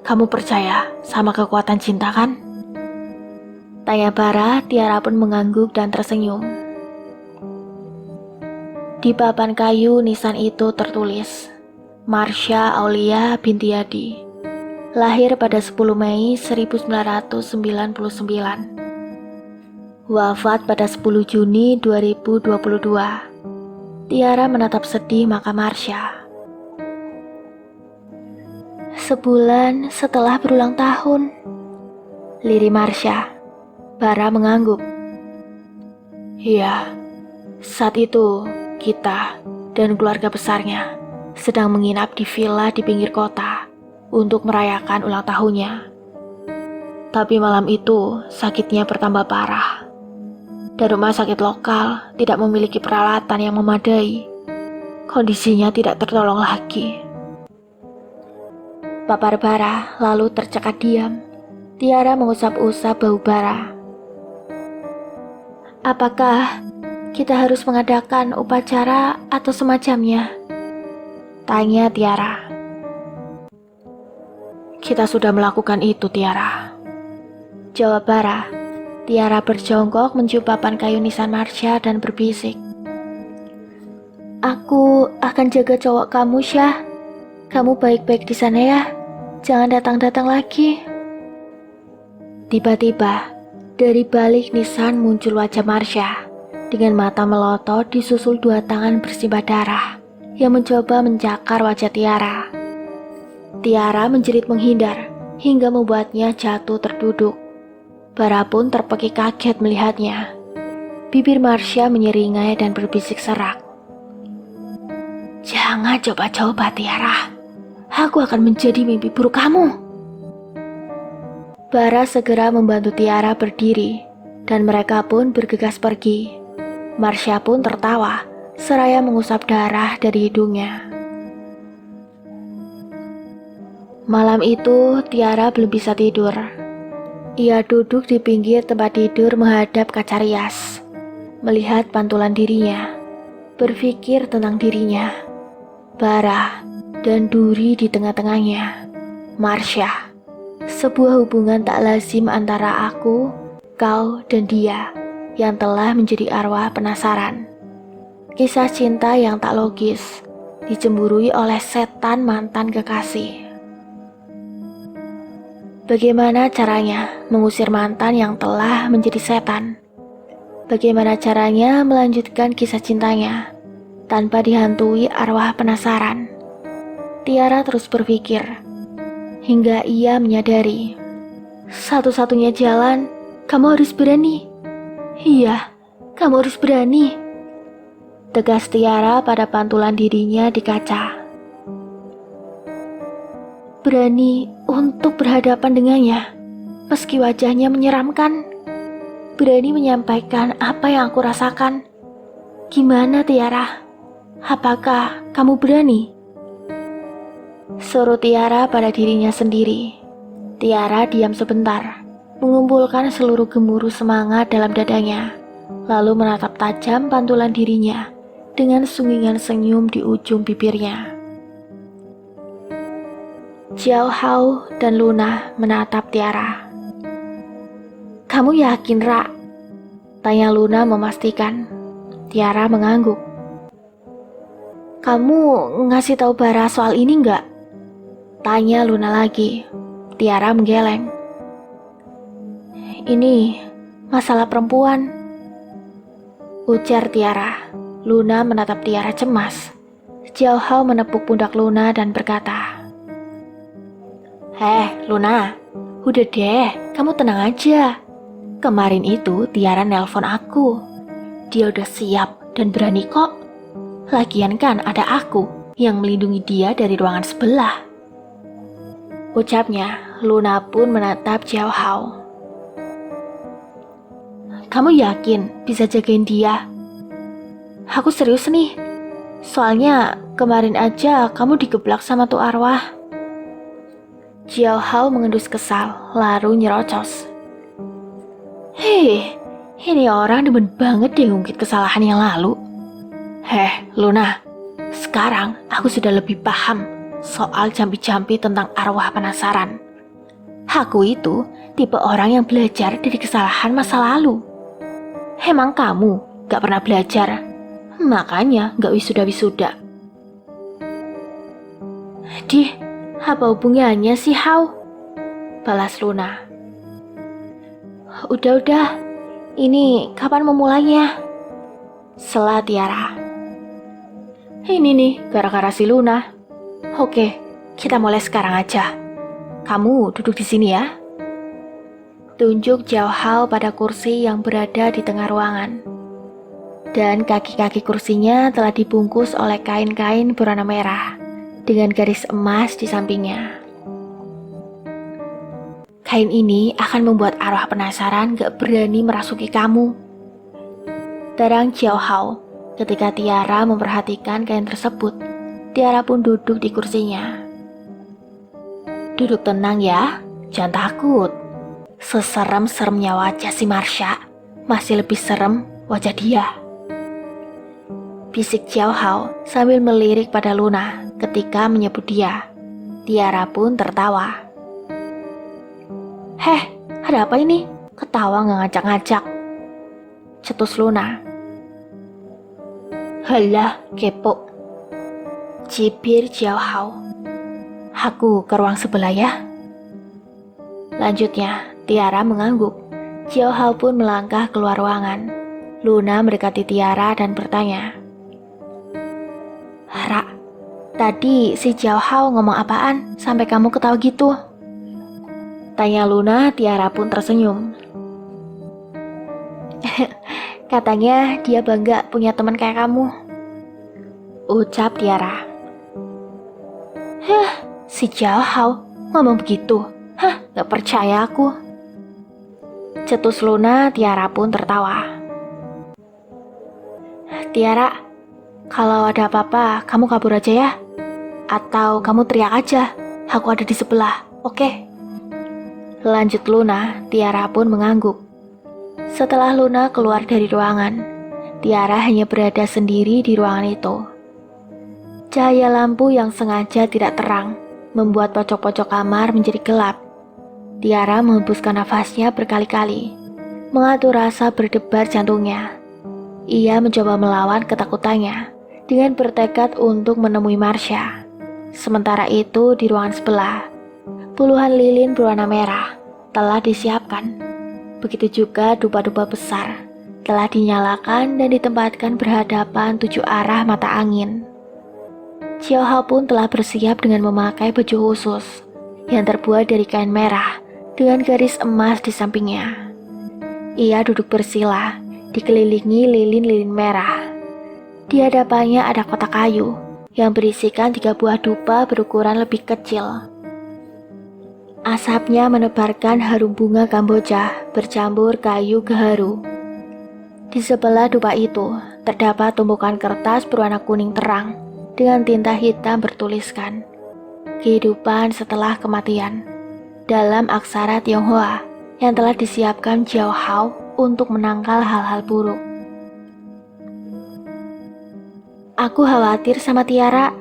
kamu percaya sama kekuatan cinta kan? Tanya Bara. Tiara pun mengangguk dan tersenyum. Di papan kayu nisan itu tertulis, Marsha Aulia binti Yadi, lahir pada 10 Mei 1999, wafat pada 10 Juni 2022. Tiara menatap sedih makam Marsha. Sebulan setelah berulang tahun, lirih Marsha. Bara mengangguk. Iya, saat itu kita dan keluarga besarnya sedang menginap di villa di pinggir kota untuk merayakan ulang tahunnya. Tapi malam itu sakitnya bertambah parah. Dan rumah sakit lokal tidak memiliki peralatan yang memadai. Kondisinya tidak tertolong lagi. Papar Bara lalu tercekat diam. Tiara mengusap-usap bau Bara. Apakah kita harus mengadakan upacara atau semacamnya? Tanya Tiara. Kita sudah melakukan itu, Tiara. Jawab Bara. Tiara berjongkok mencium papan kayu nisan Marsha dan berbisik. Aku akan jaga cowok kamu, Syah. Kamu baik-baik di sana ya. Jangan datang-datang lagi. Tiba-tiba, dari balik nisan muncul wajah Marsha. Dengan mata melotot disusul 2 tangan bersimbah darah yang mencoba mencakar wajah Tiara. Tiara menjerit menghindar hingga membuatnya jatuh terduduk. Bara pun terpekik kaget melihatnya. Bibir Marsha menyeringai dan berbisik serak. Jangan coba-coba, Tiara. Aku akan menjadi mimpi buruk kamu. Bara segera membantu Tiara berdiri dan mereka pun bergegas pergi. Marsha pun tertawa seraya mengusap darah dari hidungnya. Malam itu Tiara belum bisa tidur. Ia duduk di pinggir tempat tidur menghadap kaca rias, melihat pantulan dirinya, berpikir tentang dirinya, Bara, dan duri di tengah-tengahnya, Marsha. Sebuah hubungan tak lazim antara aku, kau, dan dia yang telah menjadi arwah penasaran. Kisah cinta yang tak logis, dicemburui oleh setan mantan kekasih. Bagaimana caranya mengusir mantan yang telah menjadi setan? Bagaimana caranya melanjutkan kisah cintanya tanpa dihantui arwah penasaran? Tiara terus berpikir, hingga ia menyadari, satu-satunya jalan, kamu harus berani. Iya, kamu harus berani. Tegas Tiara pada pantulan dirinya di kaca. berani untuk berhadapan dengannya, meski wajahnya menyeramkan. Berani menyampaikan apa yang aku rasakan. Gimana Tiara? Apakah kamu berani? Suruh Tiara pada dirinya sendiri. Tiara diam sebentar, mengumpulkan seluruh gemuruh semangat dalam dadanya, lalu menatap tajam pantulan dirinya dengan sunggingan senyum di ujung bibirnya. Xiao Hao dan Luna menatap Tiara. Kamu yakin, Ra? Tanya Luna memastikan. Tiara mengangguk. Kamu ngasih tahu Bara soal ini nggak? Tanya Luna lagi. Tiara menggeleng. Ini masalah perempuan, ujar Tiara. Luna menatap Tiara cemas. Xiao Hao menepuk pundak Luna dan berkata, Luna, udah deh, kamu tenang aja. Kemarin itu Tiara nelpon aku. Dia udah siap dan berani kok. Lagian kan ada aku yang melindungi dia dari ruangan sebelah. Ucapnya, Luna pun menatap Xiao Hao. Kamu yakin bisa jagain dia? Aku serius nih. Soalnya kemarin aja kamu digeblak sama tuh arwah. Xiao Hao mengendus kesal, lalu nyerocos. Hei, ini orang demen banget deh ngungkit kesalahan yang lalu. Luna, sekarang aku sudah lebih paham soal jampi-jampi tentang arwah penasaran. Aku itu tipe orang yang belajar dari kesalahan masa lalu. Emang kamu gak pernah belajar? Makanya gak wisuda-wisuda. Apa hubungannya sih, Hao? Balas Luna. Udah, ini kapan memulainya? Sela Tiara. Ini nih, gara-gara si Luna. Oke, kita mulai sekarang aja. Kamu duduk di sini ya. Tunjuk Xiao Hao pada kursi yang berada di tengah ruangan. Dan kaki-kaki kursinya telah dibungkus oleh kain-kain berwarna merah dengan garis emas di sampingnya. Kain ini akan membuat arwah penasaran gak berani merasuki kamu. Terang Xiao Hao ketika Tiara memperhatikan kain tersebut. Tiara pun duduk di kursinya. Duduk tenang ya, jangan takut. Seserem-seremnya wajah si Marsha, masih lebih serem wajah dia. Bisik Xiao Hao sambil melirik pada Luna ketika menyebut dia. Tiara pun tertawa. Ada apa ini? Ketawa gak ngajak-ngajak. Cetus Luna. Halah, kepo. Cibir Xiao Hao. Aku ke ruang sebelah ya. Lanjutnya, Tiara mengangguk. Xiao Hao pun melangkah keluar ruangan. Luna mendekati Tiara dan bertanya. Ra, tadi si Xiao Hao ngomong apaan sampai kamu ketawa gitu? Tanya Luna. Tiara pun tersenyum. Katanya dia bangga punya teman kayak kamu, ucap Tiara. Si Xiao Hao ngomong begitu? Gak percaya aku. Cetus Luna. Tiara pun tertawa. Tiara, kalau ada apa-apa kamu kabur aja ya. Atau kamu teriak aja, aku ada di sebelah, oke? Lanjut Luna. Tiara pun mengangguk. Setelah Luna keluar dari ruangan, Tiara hanya berada sendiri di ruangan itu. Cahaya lampu yang sengaja tidak terang membuat pojok-pojok kamar menjadi gelap. Tiara menghembuskan nafasnya berkali-kali, mengatur rasa berdebar jantungnya. Ia mencoba melawan ketakutannya dengan bertekad untuk menemui Marsha. Sementara itu di ruangan sebelah, puluhan lilin berwarna merah telah disiapkan. Begitu juga dupa-dupa besar telah dinyalakan dan ditempatkan berhadapan 7 arah mata angin. Xiao Hao pun telah bersiap dengan memakai baju khusus yang terbuat dari kain merah dengan garis emas di sampingnya. Ia duduk bersila, dikelilingi lilin-lilin merah. Di hadapannya ada kotak kayu yang berisikan 3 buah dupa berukuran lebih kecil. Asapnya menebarkan harum bunga Kamboja bercampur kayu gaharu. Di sebelah dupa itu, terdapat tumpukan kertas berwarna kuning terang dengan tinta hitam bertuliskan kehidupan setelah kematian dalam aksara Tionghoa yang telah disiapkan Jiao Hao untuk menangkal hal-hal buruk. Aku khawatir sama Tiara.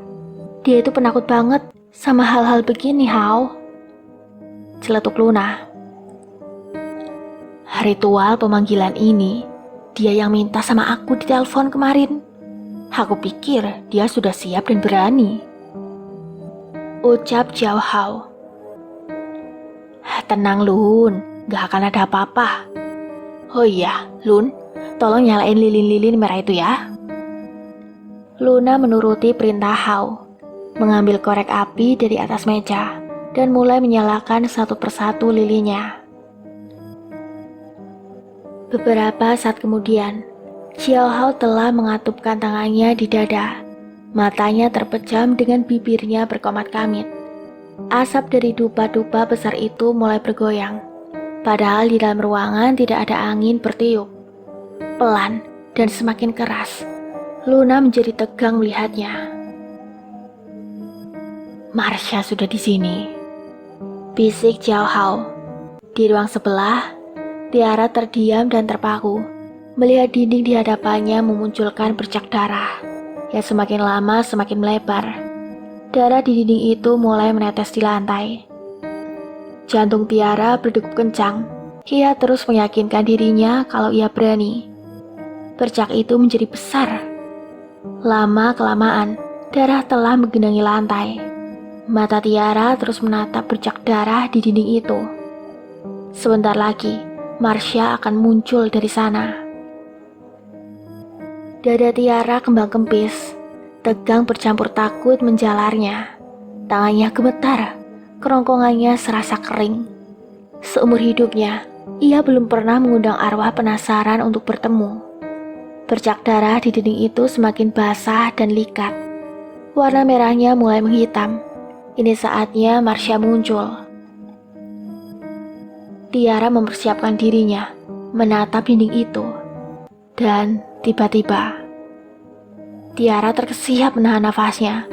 Dia itu penakut banget sama hal-hal begini, Hao. Celetuk Luna. Ritual pemanggilan ini, dia yang minta sama aku di telepon kemarin. Aku pikir dia sudah siap dan berani. Ucap Jiao Hao. Tenang Lun, gak akan ada apa-apa. Oh iya, Lun, tolong nyalain lilin-lilin merah itu ya. Luna menuruti perintah Hao, mengambil korek api dari atas meja, dan mulai menyalakan satu persatu lilinnya. Beberapa saat kemudian, Jiao Hao telah mengatupkan tangannya di dada. Matanya terpejam dengan bibirnya berkomat-kamit. Asap dari dupa-dupa besar itu mulai bergoyang. Padahal di dalam ruangan tidak ada angin bertiup. Pelan dan semakin keras. Luna menjadi tegang melihatnya. Marsha sudah di sini, bisik Jiao Hao. Di ruang sebelah, Tiara terdiam dan terpaku, melihat dinding di hadapannya memunculkan bercak darah, yang semakin lama semakin melebar. Darah di dinding itu mulai menetes di lantai. Jantung Tiara berdegup kencang. Ia terus meyakinkan dirinya kalau ia berani. Bercak itu menjadi besar. Lama-kelamaan, darah telah menggenangi lantai. Mata Tiara terus menatap bercak darah di dinding itu. Sebentar lagi, Marsha akan muncul dari sana. Dada Tiara kembang kempis, tegang bercampur takut menjalarnya. Tangannya gemetar, kerongkongannya serasa kering. Seumur hidupnya, ia belum pernah mengundang arwah penasaran untuk bertemu. Bercak darah di dinding itu semakin basah dan likat. Warna merahnya mulai menghitam. Ini saatnya Marsha muncul. Tiara mempersiapkan dirinya, menatap dinding itu. Dan tiba-tiba, Tiara terkesiap menahan nafasnya.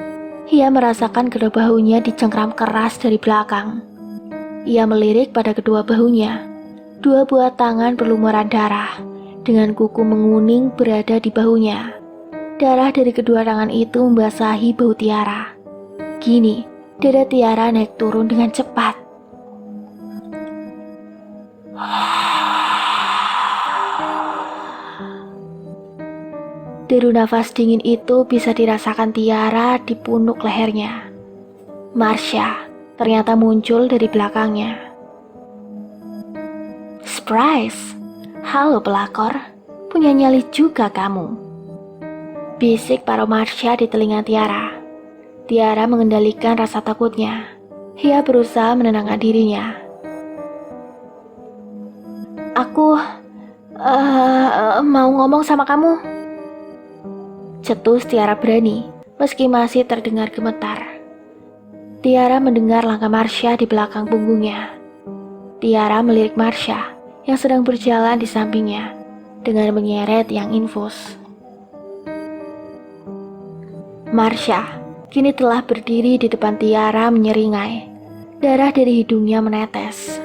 Ia merasakan kedua bahunya dicengkram keras dari belakang. Ia melirik pada kedua bahunya. Dua buah tangan berlumuran darah. Dengan kuku menguning berada di bahunya. Darah dari kedua tangan itu membasahi bahu Tiara. Kini, dada Tiara naik turun dengan cepat. Deru nafas dingin itu bisa dirasakan Tiara di punuk lehernya. Marsha ternyata muncul dari belakangnya. Surprise! Halo pelakor, punya nyali juga kamu. Bisik para Marsha di telinga Tiara. Tiara mengendalikan rasa takutnya. Ia berusaha menenangkan dirinya. Aku mau ngomong sama kamu. Cetus Tiara berani, meski masih terdengar gemetar. Tiara mendengar langkah Marsha di belakang punggungnya. Tiara melirik Marsha yang sedang berjalan di sampingnya dengan menyeret yang infus. Marsha kini telah berdiri di depan Tiara menyeringai. Darah dari hidungnya menetes.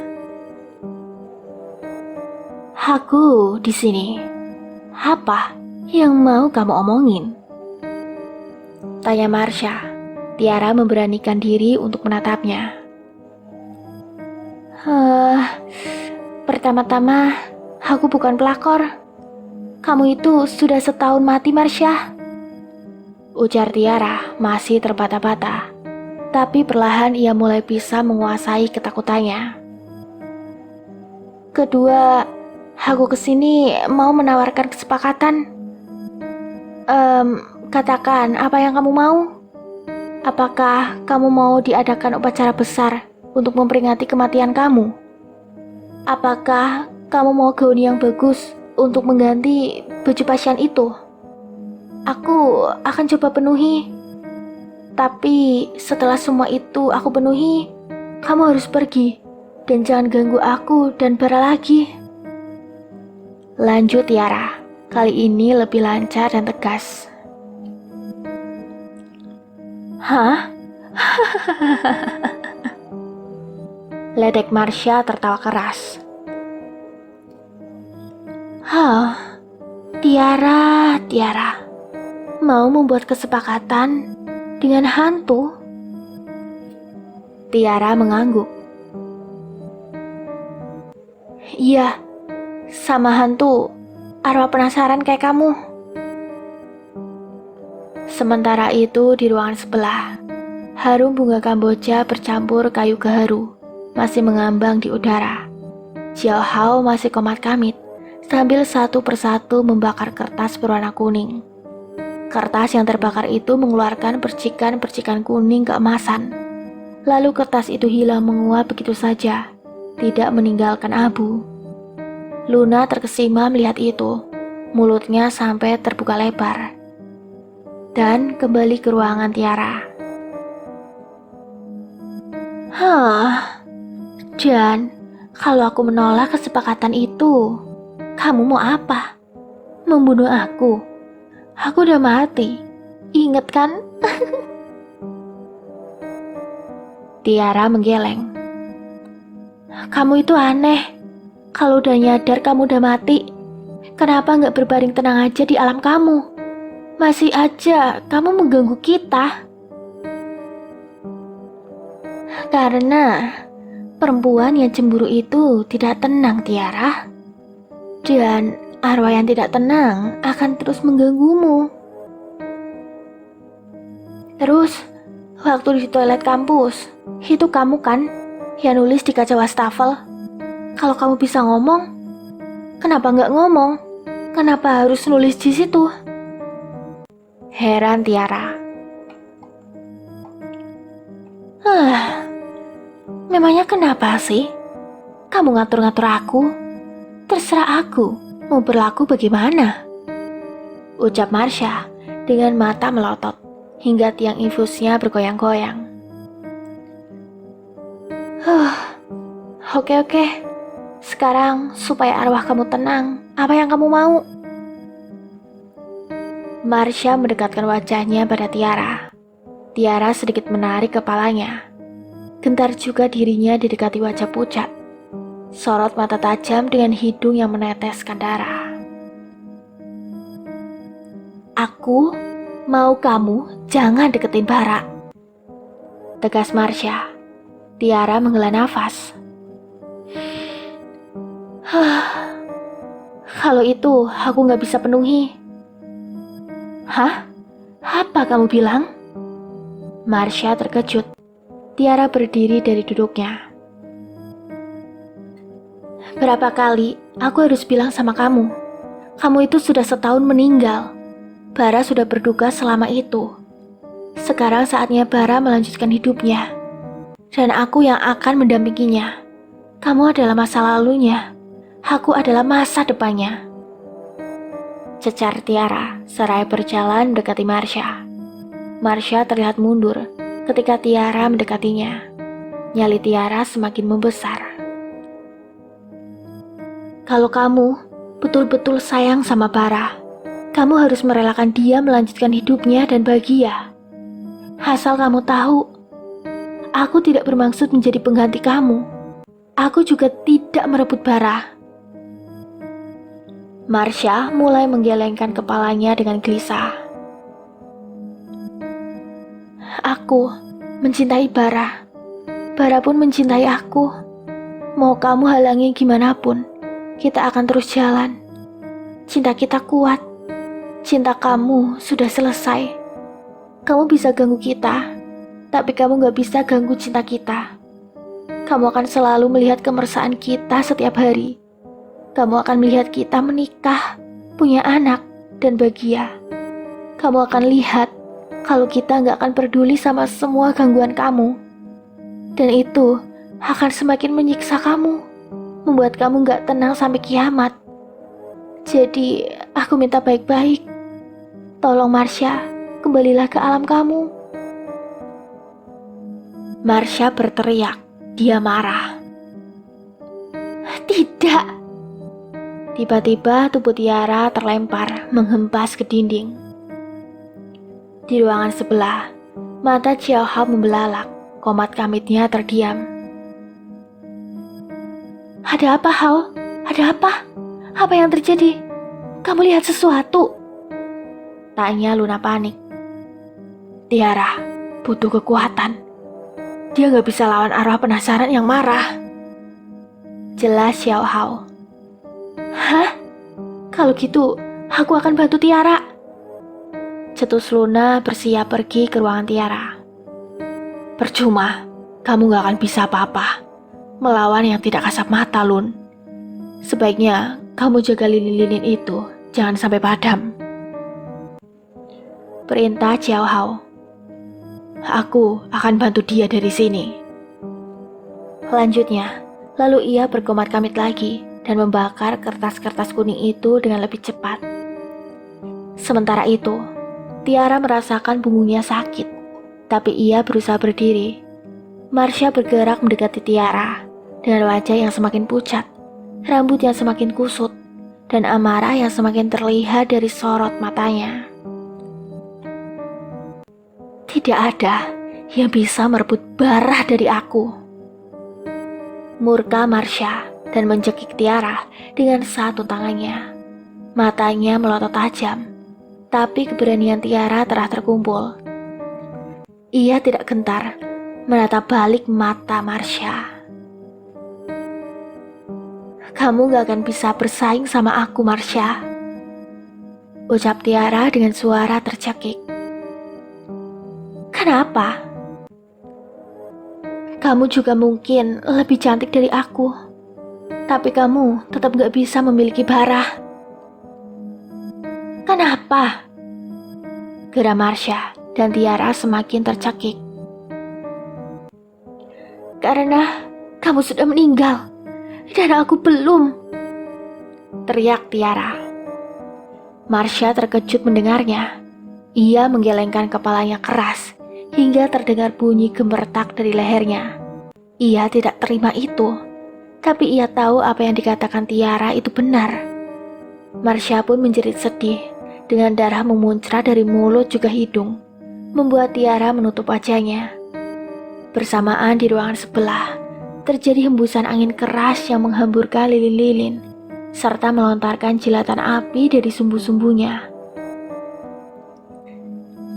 Aku di sini. Apa yang mau kamu omongin? Tanya Marsha. Tiara memberanikan diri untuk menatapnya. Pertama-tama, aku bukan pelakor. Kamu itu sudah setahun mati, Marsha. Ujar Tiara masih terbata-bata. Tapi perlahan ia mulai bisa menguasai ketakutannya. Kedua, aku kesini mau menawarkan kesepakatan. Katakan apa yang kamu mau. Apakah kamu mau diadakan upacara besar untuk memperingati kematian kamu? Apakah kamu mau gaun yang bagus untuk mengganti baju pasien itu? Aku akan coba penuhi. Tapi setelah semua itu aku penuhi, Kamu harus pergi, dan jangan ganggu aku dan Bara lagi. Lanjut Tiara, kali ini lebih lancar dan tegas. Hah? Ledek Marsha tertawa keras. Hah, Tiara, mau membuat kesepakatan dengan hantu? Tiara mengangguk. Iya, sama hantu arwah penasaran kayak kamu. Sementara itu di ruangan sebelah, harum bunga Kamboja bercampur kayu gaharu masih mengambang di udara. Xiao Hao masih komat-kamit sambil satu persatu membakar kertas berwarna kuning. Kertas yang terbakar itu mengeluarkan percikan-percikan kuning keemasan. Lalu kertas itu hilang menguap begitu saja, tidak meninggalkan abu. Luna terkesima melihat itu, mulutnya sampai terbuka lebar. Dan kembali ke ruangan Tiara. Dan kalau aku menolak kesepakatan itu, kamu mau apa? Membunuh aku? Aku udah mati, inget kan? Tiara menggeleng. Kamu itu aneh. Kalau udah nyadar kamu udah mati, kenapa nggak berbaring tenang aja di alam kamu? Masih aja kamu mengganggu kita. Karena perempuan yang cemburu itu tidak tenang, Tiara. Dan arwah yang tidak tenang akan terus mengganggumu. Terus, waktu di toilet kampus, itu kamu kan yang nulis di kaca wastafel. Kalau kamu bisa ngomong, kenapa nggak ngomong? Kenapa harus nulis di situ? Heran Tiara. Memangnya kenapa sih? Kamu ngatur-ngatur aku? Terserah aku, mau berlaku bagaimana? Ucap Marsha dengan mata melotot hingga tiang infusnya bergoyang-goyang. Oke. Sekarang supaya arwah kamu tenang, apa yang kamu mau? Marsha mendekatkan wajahnya pada Tiara. Tiara sedikit menarik kepalanya. Gentar juga dirinya didekati wajah pucat. Sorot mata tajam dengan hidung yang meneteskan darah. Aku mau kamu jangan deketin Bara, tegas Marsha. Tiara menghela nafas. Kalau itu aku gak bisa penuhi. Hah? Apa kamu bilang? Marsha terkejut. Tiara berdiri dari duduknya. Berapa kali aku harus bilang sama kamu? Kamu itu sudah setahun meninggal. Bara sudah berduka selama itu. Sekarang saatnya Bara melanjutkan hidupnya. Dan aku yang akan mendampinginya. Kamu adalah masa lalunya. Aku adalah masa depannya. Cecar Tiara seraya berjalan mendekati Marsha. Marsha terlihat mundur ketika Tiara mendekatinya. Nyali Tiara semakin membesar. Kalau kamu betul-betul sayang sama Bara, kamu harus merelakan dia melanjutkan hidupnya dan bahagia. Asal kamu tahu, aku tidak bermaksud menjadi pengganti kamu. Aku juga tidak merebut Bara. Marsha mulai menggelengkan kepalanya dengan gelisah. Aku mencintai Bara. Bara pun mencintai aku. Mau kamu halangi gimana pun, kita akan terus jalan. Cinta kita kuat. Cinta kamu sudah selesai. Kamu bisa ganggu kita, tapi kamu gak bisa ganggu cinta kita. Kamu akan selalu melihat kemersaan kita setiap hari. Kamu akan melihat kita menikah, punya anak, dan bahagia. Kamu akan lihat kalau kita gak akan peduli sama semua gangguan kamu. Dan itu akan semakin menyiksa kamu, membuat kamu gak tenang sampai kiamat. Jadi, aku minta baik-baik. Tolong Marsha, kembalilah ke alam kamu. Marsha berteriak. Dia marah. Tidak. Tiba-tiba tubuh Tiara terlempar menghempas ke dinding. Di ruangan sebelah, mata Xiao Hao membelalak, komat kamitnya terdiam. Ada apa, Hao? Ada apa? Apa yang terjadi? Kamu lihat sesuatu? Tanya Luna panik. Tiara butuh kekuatan. Dia gak bisa lawan arwah penasaran yang marah. Jelas Xiao Hao. Hah? Kalau gitu, aku akan bantu Tiara. Cetus Luna bersiap pergi ke ruangan Tiara. Percuma, kamu gak akan bisa apa-apa melawan yang tidak kasat mata, Lun. Sebaiknya kamu jaga lilin-lilin itu, jangan sampai padam. Perintah Xiao Hao. Aku akan bantu dia dari sini. Lanjutnya, lalu ia berkomat-kamit lagi dan membakar kertas-kertas kuning itu dengan lebih cepat. Sementara itu, Tiara merasakan punggungnya sakit, tapi ia berusaha berdiri. Marsha bergerak mendekati Tiara dengan wajah yang semakin pucat, rambut yang semakin kusut, dan amarah yang semakin terlihat dari sorot matanya. Tidak ada yang bisa merebut Barah dari aku. Murka Marsha dan mencekik Tiara dengan satu tangannya. Matanya melotot tajam, tapi keberanian Tiara telah terkumpul. Ia tidak gentar menatap balik mata Marsha. Kamu gak akan bisa bersaing sama aku, Marsha, ucap Tiara dengan suara tercekik. Kenapa? Kamu juga mungkin lebih cantik dari aku, tapi kamu tetap gak bisa memiliki Barah. Kenapa? Geram Marsha dan Tiara semakin tercekik. Karena kamu sudah meninggal, dan aku belum, teriak Tiara. Marsha terkejut mendengarnya. Ia menggelengkan kepalanya keras hingga terdengar bunyi gemertak dari lehernya. Ia tidak terima itu, tapi ia tahu apa yang dikatakan Tiara itu benar. Marsha pun menjerit sedih, dengan darah memuncrat dari mulut juga hidung, membuat Tiara menutup wajahnya. Bersamaan di ruangan sebelah, terjadi hembusan angin keras yang menghamburkan lilin-lilin, serta melontarkan jilatan api dari sumbu-sumbunya.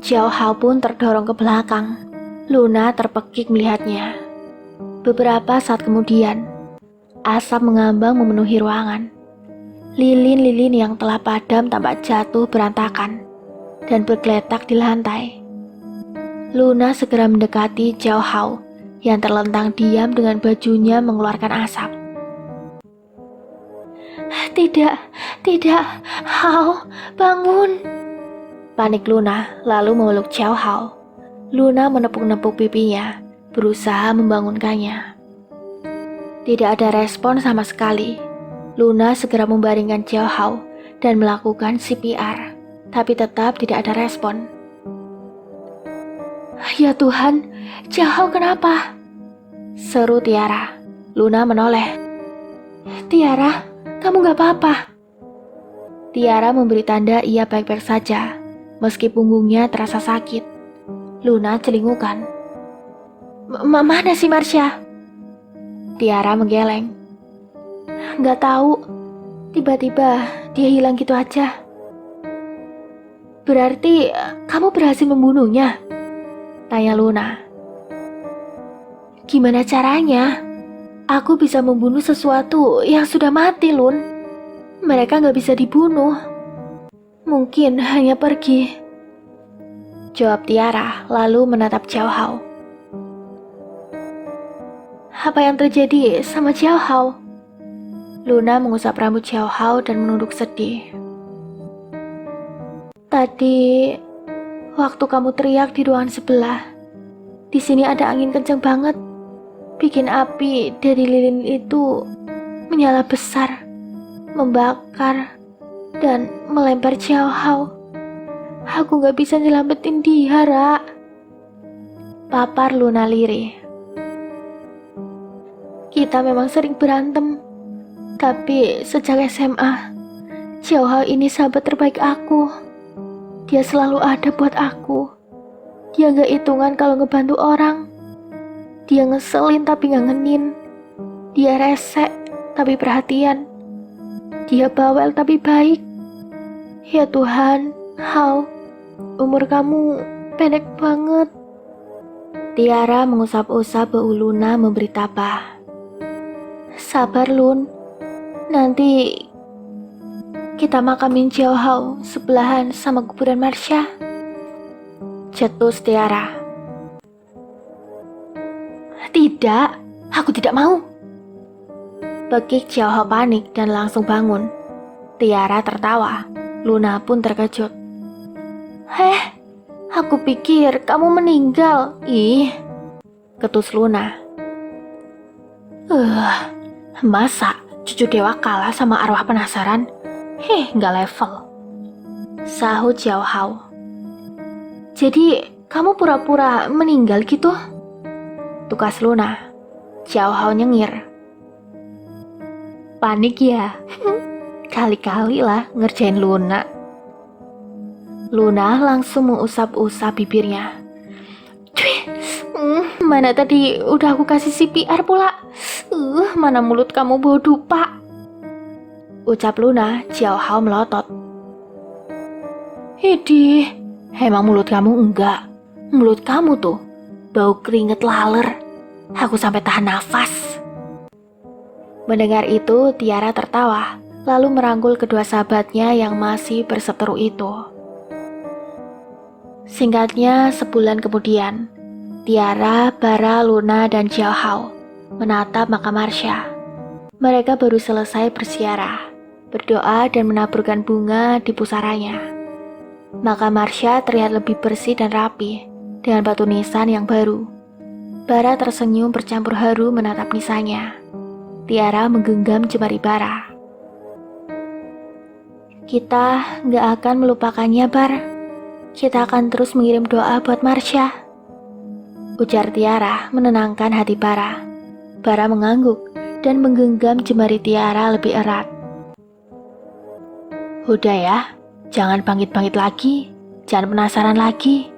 Xiao Hao pun terdorong ke belakang. Luna terpekik melihatnya. Beberapa saat kemudian, asap mengambang memenuhi ruangan. Lilin-lilin yang telah padam tampak jatuh berantakan dan bergeletak di lantai. Luna segera mendekati Xiao Hao yang terlentang diam dengan bajunya mengeluarkan asap. Tidak, Hao, bangun! Panik Luna lalu memeluk Xiao Hao. Luna menepuk-nepuk pipinya, berusaha membangunkannya. Tidak ada respon sama sekali. Luna segera membaringkan Xiao Hao dan melakukan CPR, tapi tetap tidak ada respon. Ya Tuhan, Xiao Hao kenapa? Seru Tiara. Luna menoleh. Tiara, kamu gak apa-apa? Tiara memberi tanda ia baik-baik saja, meski punggungnya terasa sakit. Luna celingukan. Mana sih Marsha? Tiara menggeleng. Gak tahu, tiba-tiba dia hilang gitu aja. Berarti kamu berhasil membunuhnya? Tanya Luna. Gimana caranya? Aku bisa membunuh sesuatu yang sudah mati, Lun. Mereka gak bisa dibunuh. Mungkin hanya pergi, jawab Tiara lalu menatap Xiao Hao. Apa yang terjadi sama Xiao Hao? Luna mengusap rambut Xiao Hao dan menunduk sedih. Tadi, waktu kamu teriak di ruangan sebelah, di sini ada angin kencang banget, bikin api dari lilin itu menyala besar, membakar, dan melempar Xiao Hao. Aku gak bisa nyelamatin dia, Ra. Papar Luna lirih. Kita memang sering berantem, tapi sejak SMA, Xiaohao ini sahabat terbaik aku. Dia selalu ada buat aku. Dia gak hitungan kalau ngebantu orang. Dia ngeselin tapi gak ngenin. Dia resek tapi perhatian. Dia bawel tapi baik. Ya Tuhan, Hao, umur kamu pendek banget. Tiara mengusap-usap bau Luna memberi tabah. Sabar Lun, nanti kita makamin Xiaohao sebelahan sama kuburan Marsha. Cetus Tiara. Tidak, aku tidak mau. Bekik Xiaohao panik dan langsung bangun. Tiara tertawa, Luna pun terkejut. Aku pikir kamu meninggal. Ih, ketus Luna. Masa cucu dewa kalah sama arwah penasaran? Nggak level. Sahut Xiaohao. Jadi kamu pura-pura meninggal gitu? Tukas Luna. Xiaohao nyengir. Panik ya? Kali-kali lah ngerjain Luna. Luna langsung mengusap-usap bibirnya. Mana tadi udah aku kasih CPR pula. Mana mulut kamu bau dupa. Ucap Luna, Xiaohao melotot. Hidih, emang mulut kamu enggak? Mulut kamu tuh bau keringet laler. Aku sampai tahan nafas. Mendengar itu, Tiara tertawa, lalu merangkul kedua sahabatnya yang masih berseteru itu. Singkatnya, sebulan kemudian, Tiara, Bara, Luna, dan Xiaohao menatap makam Marsha. Mereka baru selesai bersiarah, berdoa dan menaburkan bunga di pusaranya. Makam Marsha terlihat lebih bersih dan rapi, dengan batu nisan yang baru. Bara tersenyum bercampur haru menatap nisannya. Tiara menggenggam jemari Bara. Kita gak akan melupakannya, Bar. Kita akan terus mengirim doa buat Marsha. Ujar Tiara menenangkan hati Bara. Bara mengangguk dan menggenggam jemari Tiara lebih erat. Udah ya, jangan bangkit-bangkit lagi. Jangan penasaran lagi.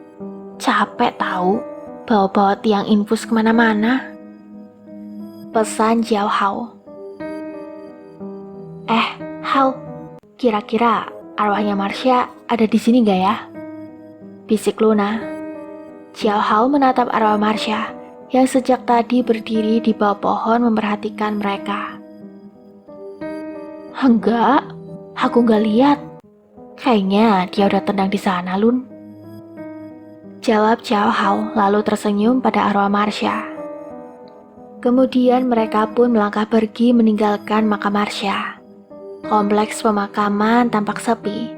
Capek tahu bawa-bawa tiang infus kemana-mana. Pesan Xiaohao. Hao, kira-kira arwahnya Marsha ada di sini gak ya? Bisik Luna. Xiaohao menatap arwah Marsha yang sejak tadi berdiri di bawah pohon memperhatikan mereka. Enggak, aku gak lihat. Kayaknya dia udah tenang di sana, Lun. Jawab Xiaohao lalu tersenyum pada arwah Marsha. Kemudian mereka pun melangkah pergi meninggalkan makam Marsha. Kompleks pemakaman tampak sepi.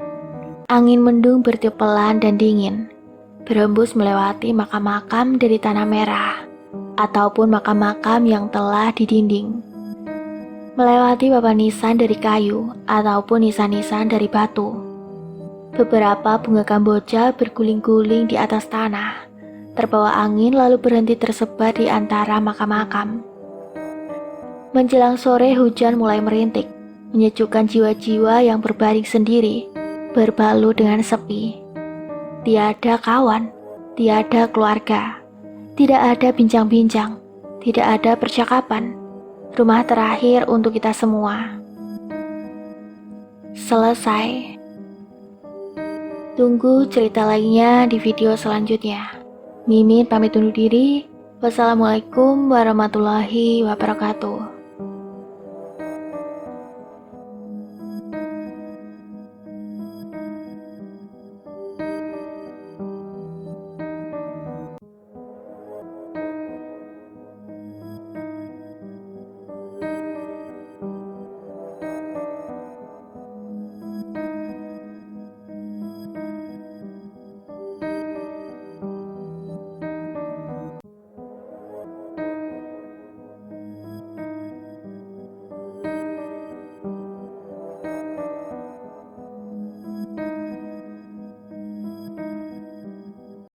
Angin mendung bertiup pelan dan dingin, berembus melewati makam-makam dari tanah merah, ataupun makam-makam yang telah didinding. Melewati papan nisan dari kayu, ataupun nisan-nisan dari batu. Beberapa bunga kamboja berguling-guling di atas tanah, terbawa angin lalu berhenti tersebar di antara makam-makam. Menjelang sore hujan mulai merintik, menyejukkan jiwa-jiwa yang berbaring sendiri, berbalut dengan sepi. Tiada kawan, tiada keluarga, tidak ada bincang-bincang, tidak ada percakapan. Rumah terakhir untuk kita semua. Selesai. Tunggu cerita lainnya di video selanjutnya. Mimin pamit undur diri. Wassalamualaikum warahmatullahi wabarakatuh.